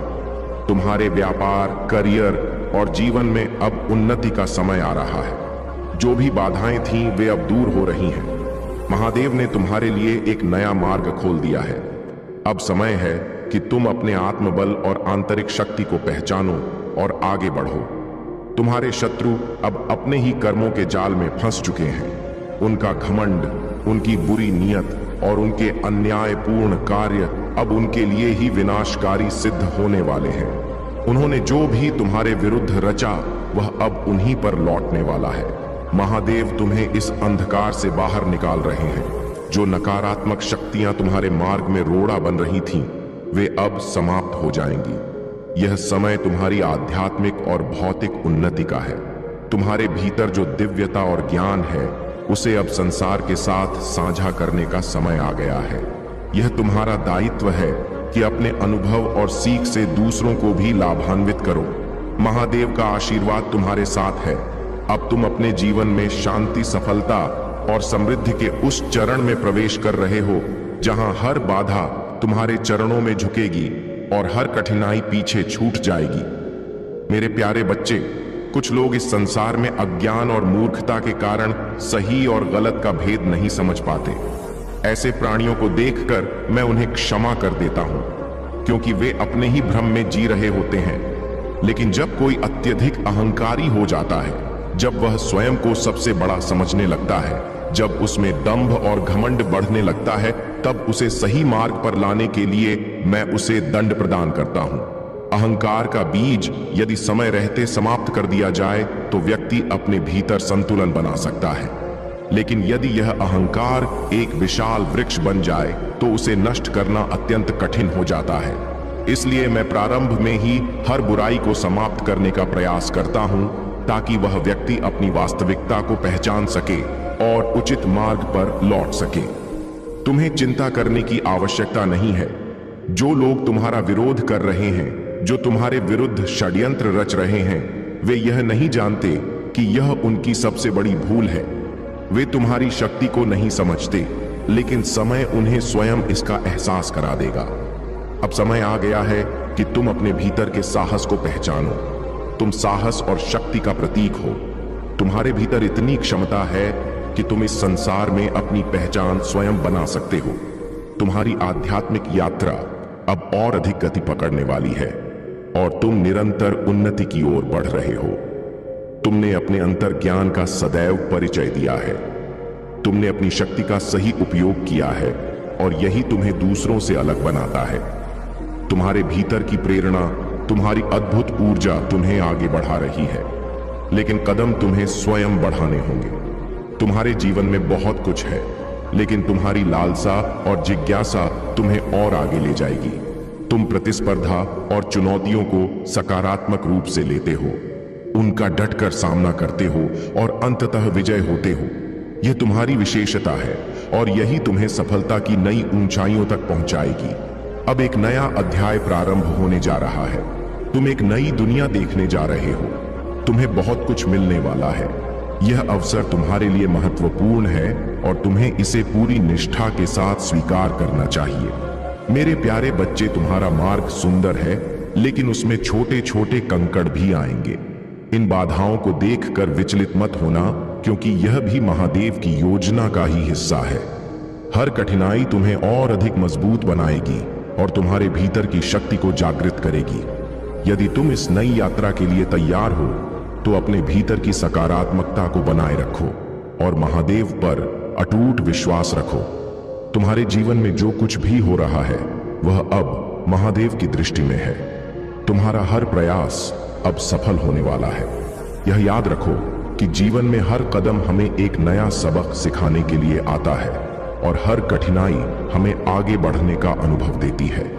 तुम्हारे व्यापार, करियर और जीवन में अब उन्नति का समय आ रहा है। जो भी बाधाएं थीं वे अब दूर हो रही हैं। महादेव ने तुम्हारे लिए एक नया मार्ग खोल दिया है। अब समय है कि तुम अपने आत्मबल और आंतरिक शक्ति को पहचानो और आगे बढ़ो। तुम्हारे शत्रु अब अपने ही कर्मों के जाल में फंस चुके हैं। उनका घमंड, उनकी बुरी नीयत और उनके अन्यायपूर्ण कार्य अब उनके लिए ही विनाशकारी सिद्ध होने वाले हैं। उन्होंने जो भी तुम्हारे विरुद्ध रचा वह अब उन्हीं पर लौटने वाला है। महादेव तुम्हें इस अंधकार से बाहर निकाल रहे हैं। जो नकारात्मक शक्तियां तुम्हारे मार्ग में रोड़ा बन रही थीं, वे अब समाप्त हो जाएंगी। यह समय तुम्हारी आध्यात्मिक और भौतिक उन्नति का है। तुम्हारे भीतर जो दिव्यता और ज्ञान है उसे अब संसार के साथ साझा करने का समय आ गया है। यह तुम्हारा दायित्व है कि अपने अनुभव और सीख से दूसरों को भी लाभान्वित करो। महादेव का आशीर्वाद तुम्हारे साथ है। अब तुम अपने जीवन में शांति, सफलता और समृद्धि के उस चरण में प्रवेश कर रहे हो जहां हर बाधा तुम्हारे चरणों में झुकेगी और हर कठिनाई पीछे छूट जाएगी। मेरे प्यारे बच्चे, कुछ लोग इस संसार में अज्ञान और मूर्खता के कारण सही और गलत का भेद नहीं समझ पाते। ऐसे प्राणियों को देखकर मैं उन्हें क्षमा कर देता हूं, क्योंकि वे अपने ही भ्रम में जी रहे होते हैं। लेकिन जब कोई अत्यधिक अहंकारी हो जाता है, जब वह स्वयं को सबसे बड़ा समझने लगता है, जब उसमें दंभ और घमंड बढ़ने लगता है, तब उसे सही मार्ग पर लाने के लिए मैं उसे दंड प्रदान करता हूं। अहंकार का बीज यदि समय रहते समाप्त कर दिया जाए तो व्यक्ति अपने भीतर संतुलन बना सकता है। लेकिन यदि यह अहंकार एक विशाल वृक्ष बन जाए तो उसे नष्ट करना अत्यंत कठिन हो जाता है। इसलिए मैं प्रारंभ में ही हर बुराई को समाप्त करने का प्रयास करता हूं, ताकि वह व्यक्ति अपनी वास्तविकता को पहचान सके और उचित मार्ग पर लौट सके। तुम्हें चिंता करने की आवश्यकता नहीं है। जो लोग तुम्हारा विरोध कर रहे हैं, जो तुम्हारे विरुद्ध षड्यंत्र रच रहे हैं, वे यह नहीं जानते कि यह उनकी सबसे बड़ी भूल है। वे तुम्हारी शक्ति को नहीं समझते, लेकिन समय उन्हें स्वयं इसका एहसास करा देगा। अब समय आ गया है कि तुम अपने भीतर के साहस को पहचानो। तुम साहस और शक्ति का प्रतीक हो। तुम्हारे भीतर इतनी क्षमता है कि तुम इस संसार में अपनी पहचान स्वयं बना सकते हो। तुम्हारी आध्यात्मिक यात्रा अब और अधिक गति पकड़ने वाली है और तुम निरंतर उन्नति की ओर बढ़ रहे हो। तुमने अपने अंतर ज्ञान का सदैव परिचय दिया है। तुमने अपनी शक्ति का सही उपयोग किया है और यही तुम्हें दूसरों से अलग बनाता है। तुम्हारे भीतर की प्रेरणा, तुम्हारी अद्भुत ऊर्जा तुम्हें आगे बढ़ा रही है, लेकिन कदम तुम्हें स्वयं बढ़ाने होंगे। तुम्हारे जीवन में बहुत कुछ है, लेकिन तुम्हारी लालसा और जिज्ञासा तुम्हें और आगे ले जाएगी। तुम प्रतिस्पर्धा और चुनौतियों को सकारात्मक रूप से लेते हो, उनका डटकर सामना करते हो और अंततः विजय होते हो। यह तुम्हारी विशेषता है और यही तुम्हें सफलता की नई ऊंचाइयों तक पहुंचाएगी। अब एक नया अध्याय प्रारंभ होने जा रहा है। तुम एक नई दुनिया देखने जा रहे हो। तुम्हें बहुत कुछ मिलने वाला है। यह अवसर तुम्हारे लिए महत्वपूर्ण है और तुम्हें इसे पूरी निष्ठा के साथ स्वीकार करना चाहिए। मेरे प्यारे बच्चे, तुम्हारा मार्ग सुंदर है, लेकिन उसमें छोटे छोटे कंकड़ भी आएंगे। इन बाधाओं को देखकर विचलित मत होना, क्योंकि यह भी महादेव की योजना का ही हिस्सा है। हर कठिनाई तुम्हें और अधिक मजबूत बनाएगी और तुम्हारे भीतर की शक्ति को जागृत करेगी। यदि तुम इस नई यात्रा के लिए तैयार हो तो अपने भीतर की सकारात्मकता को बनाए रखो और महादेव पर अटूट विश्वास रखो। तुम्हारे जीवन में जो कुछ भी हो रहा है वह अब महादेव की दृष्टि में है। तुम्हारा हर प्रयास अब सफल होने वाला है। यह याद रखो कि जीवन में हर कदम हमें एक नया सबक सिखाने के लिए आता है और हर कठिनाई हमें आगे बढ़ने का अनुभव देती है।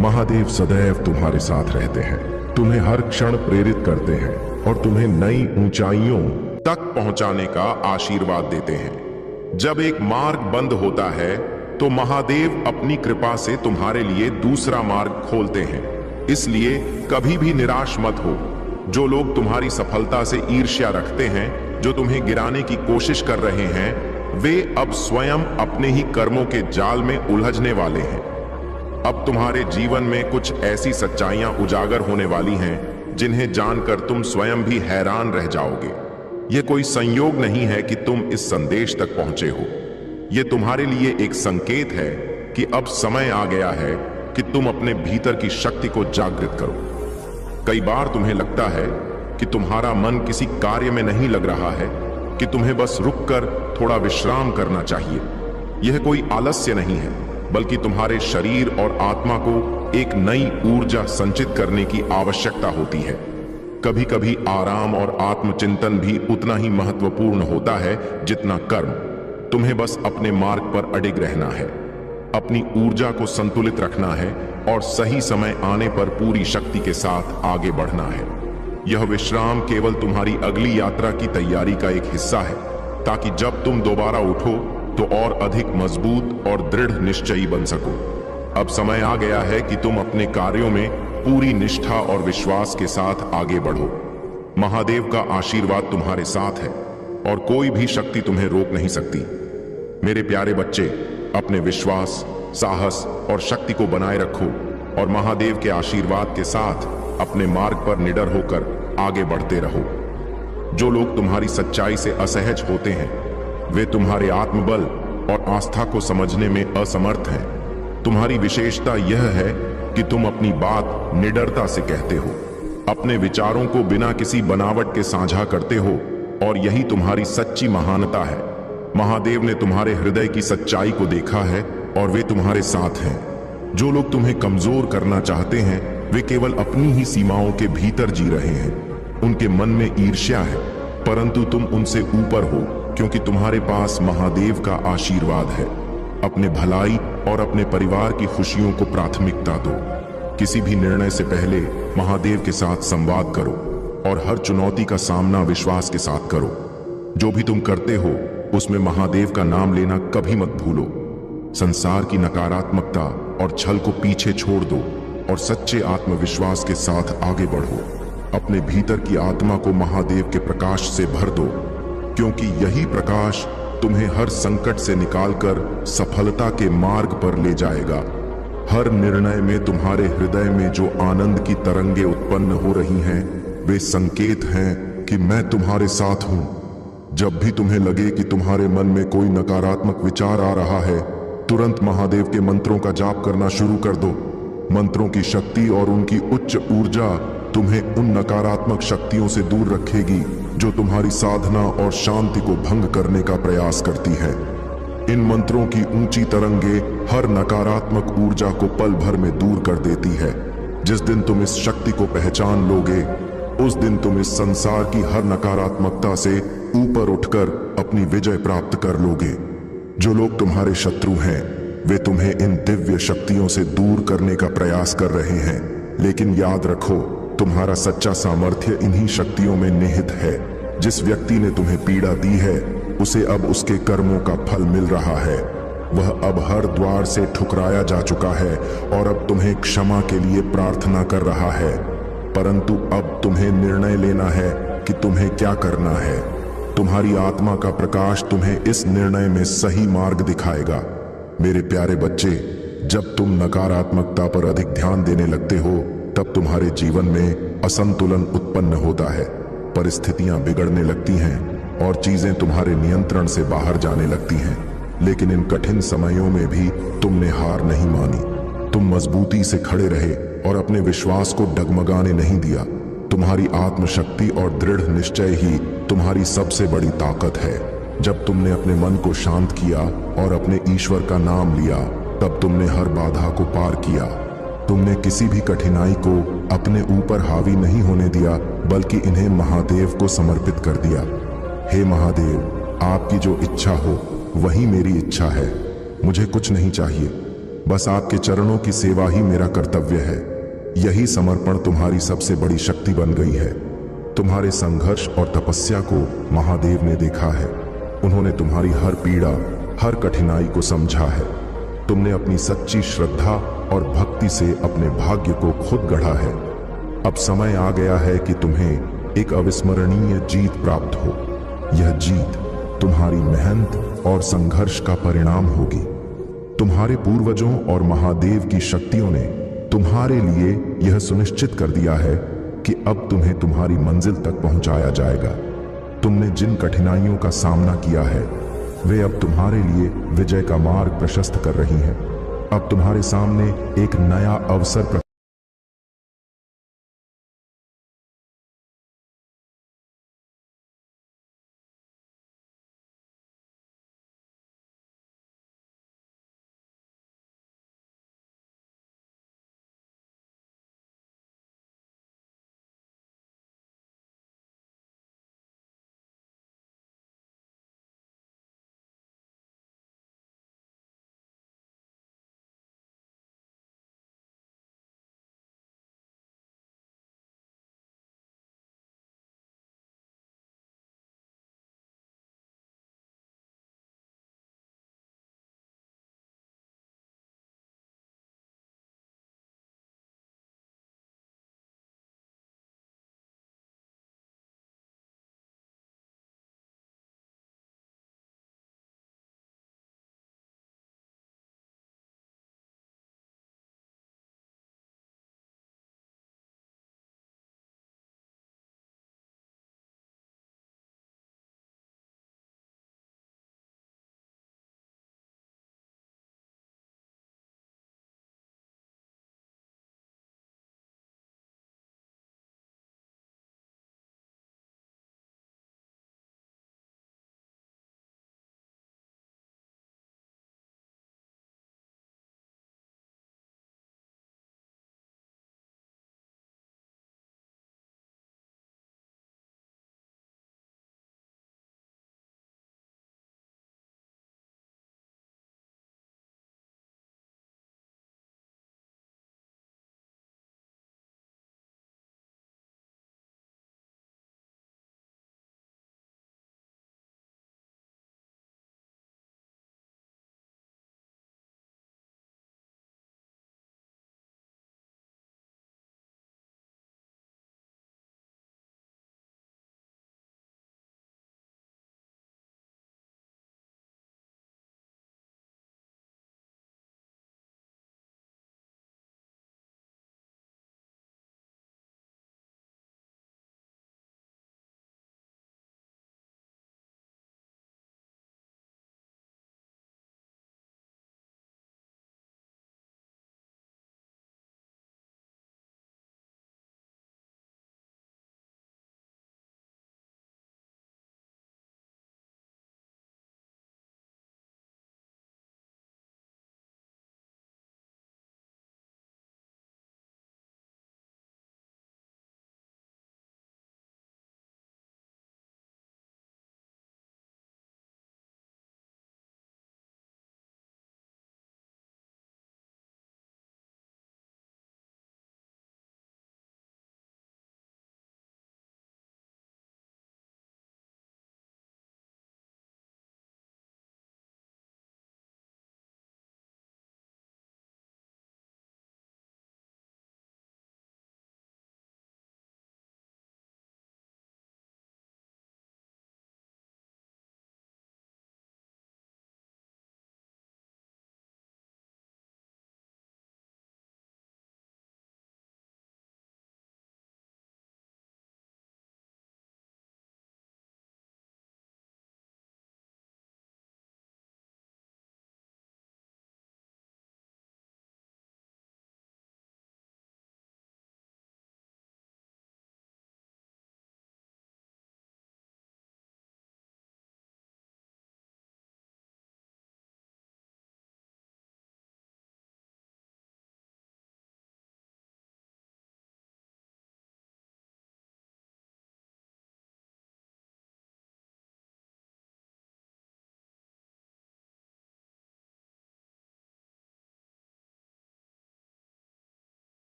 महादेव सदैव तुम्हारे साथ रहते हैं, तुम्हें हर क्षण प्रेरित करते हैं और तुम्हें नई ऊंचाइयों तक पहुंचाने का आशीर्वाद देते हैं। जब एक मार्ग बंद होता है तो महादेव अपनी कृपा से तुम्हारे लिए दूसरा मार्ग खोलते हैं। इसलिए कभी भी निराश मत हो। जो लोग तुम्हारी सफलता से ईर्ष्या रखते हैं, जो तुम्हें गिराने की कोशिश कर रहे हैं, वे अब स्वयं अपने ही कर्मों के जाल में उलझने वाले हैं। अब तुम्हारे जीवन में कुछ ऐसी सच्चाइयां उजागर होने वाली हैं जिन्हें जानकर तुम स्वयं भी हैरान रह जाओगे। यह कोई संयोग नहीं है कि तुम इस संदेश तक पहुंचे हो। यह तुम्हारे लिए एक संकेत है कि अब समय आ गया है कि तुम अपने भीतर की शक्ति को जागृत करो। कई बार तुम्हें लगता है कि तुम्हारा मन किसी कार्य में नहीं लग रहा है, कि तुम्हें बस रुककर थोड़ा विश्राम करना चाहिए। यह कोई आलस्य नहीं है, बल्कि तुम्हारे शरीर और आत्मा को एक नई ऊर्जा संचित करने की आवश्यकता होती है। कभी कभी आराम और आत्मचिंतन भी उतना ही महत्वपूर्ण होता है जितना कर्म। तुम्हें बस अपने मार्ग पर अडिग रहना है, अपनी ऊर्जा को संतुलित रखना है और सही समय आने पर पूरी शक्ति के साथ आगे बढ़ना है। यह विश्राम केवल तुम्हारी अगली यात्रा की तैयारी का एक हिस्सा है, ताकि जब तुम दोबारा उठो तो और अधिक मजबूत और दृढ़ निश्चयी बन सको। अब समय आ गया है कि तुम अपने कार्यों में पूरी निष्ठा और विश्वास के साथ आगे बढ़ो। महादेव का आशीर्वाद तुम्हारे साथ है और कोई भी शक्ति तुम्हें रोक नहीं सकती। मेरे प्यारे बच्चे, अपने विश्वास, साहस और शक्ति को बनाए रखो और महादेव के आशीर्वाद के साथ अपने मार्ग पर निडर होकर आगे बढ़ते रहो। जो लोग तुम्हारी सच्चाई से असहज होते हैं, वे तुम्हारे आत्मबल और आस्था को समझने में असमर्थ हैं। तुम्हारी विशेषता यह है कि तुम अपनी बात निडरता से कहते हो, अपने विचारों को बिना किसी बनावट के साझा करते हो, और यही तुम्हारी सच्ची महानता है। महादेव ने तुम्हारे हृदय की सच्चाई को देखा है और वे तुम्हारे साथ हैं। जो लोग तुम्हें कमजोर करना चाहते हैं, वे केवल अपनी ही सीमाओं के भीतर जी रहे हैं। उनके मन में ईर्ष्या है, परंतु तुम उनसे ऊपर हो, क्योंकि तुम्हारे पास महादेव का आशीर्वाद है। अपने भलाई और अपने परिवार की खुशियों को प्राथमिकता दो। किसी भी निर्णय से पहले महादेव के साथ संवाद करो और हर चुनौती का सामना विश्वास के साथ करो। जो भी तुम करते हो उसमें महादेव का नाम लेना कभी मत भूलो। संसार की नकारात्मकता और छल को पीछे छोड़ दो और सच्चे आत्मविश्वास के साथ आगे बढ़ो। अपने भीतर की आत्मा को महादेव के प्रकाश से भर दो, क्योंकि यही प्रकाश तुम्हें हर संकट से निकालकर सफलता के मार्ग पर ले जाएगा। हर निर्णय में तुम्हारे हृदय में जो आनंद की तरंगे उत्पन्न हो रही हैं, वे संकेत हैं कि मैं तुम्हारे साथ हूं। जब भी तुम्हें लगे कि तुम्हारे मन में कोई नकारात्मक विचार आ रहा है, तुरंत महादेव के मंत्रों का जाप करना शुरू कर दो। मंत्रों की शक्ति और उनकी उच्च ऊर्जा तुम्हें उन नकारात्मक शक्तियों से दूर रखेगी जो तुम्हारी साधना और शांति को भंग करने का प्रयास करती है। इन मंत्रों की ऊंची तरंगे हर नकारात्मक ऊर्जा को पल भर में दूर कर देती है। जिस दिन तुम इस शक्ति को पहचान लोगे, उस दिन तुम इस संसार की हर नकारात्मकता से ऊपर उठकर अपनी विजय प्राप्त कर लोगे। जो लोग तुम्हारे शत्रु हैं, वे तुम्हें इन दिव्य शक्तियों से दूर करने का प्रयास कर रहे हैं, लेकिन याद रखो, तुम्हारा सच्चा सामर्थ्य इन्हीं शक्तियों में निहित है। जिस व्यक्ति ने तुम्हें पीड़ा दी है, उसे अब उसके कर्मों का फल मिल रहा है। वह अब हर द्वार से ठुकराया जा चुका है और अब तुम्हें क्षमा के लिए प्रार्थना कर रहा है। परंतु अब तुम्हें निर्णय लेना है कि तुम्हें क्या करना है। तुम्हारी आत्मा का प्रकाश तुम्हें इस निर्णय में सही मार्ग दिखाएगा। मेरे प्यारे बच्चे, जब तुम नकारात्मकता पर अधिक ध्यान देने लगते हो तब तुम्हारे जीवन में असंतुलन उत्पन्न होता है। परिस्थितियां बिगड़ने लगती हैं और चीजें तुम्हारे नियंत्रण से बाहर जाने लगती हैं। लेकिन इन कठिन समयों में भी तुमने हार नहीं मानी। तुम मजबूती से खड़े रहे और अपने विश्वास को डगमगाने नहीं दिया। तुम्हारी आत्मशक्ति और दृढ़ निश्चय ही तुम्हारी सबसे बड़ी ताकत है। जब तुमने अपने मन को शांत किया और अपने ईश्वर का नाम लिया, तब तुमने हर बाधा को पार किया। तुमने किसी भी कठिनाई को अपने ऊपर हावी नहीं होने दिया, बल्कि इन्हें महादेव को समर्पित कर दिया। हे महादेव, आपकी जो इच्छा हो वही मेरी इच्छा है। मुझे कुछ नहीं चाहिए, बस आपके चरणों की सेवा ही मेरा कर्तव्य है। यही समर्पण तुम्हारी सबसे बड़ी शक्ति बन गई है। तुम्हारे संघर्ष और तपस्या को महादेव ने देखा है। उन्होंने तुम्हारी हर पीड़ा, हर कठिनाई को समझा है। तुमने अपनी सच्ची श्रद्धा और भक्ति से अपने भाग्य को खुद गढ़ा है। अब समय आ गया है कि तुम्हें एक अविस्मरणीय जीत प्राप्त हो। यह जीत तुम्हारी मेहनत और संघर्ष का परिणाम होगी। तुम्हारे पूर्वजों और महादेव की शक्तियों ने तुम्हारे लिए यह सुनिश्चित कर दिया है कि अब तुम्हें तुम्हारी मंजिल तक पहुंचाया जाएगा। तुमने जिन कठिनाइयों का सामना किया है वे अब तुम्हारे लिए विजय का मार्ग प्रशस्त कर रही हैं। अब तुम्हारे सामने एक नया अवसर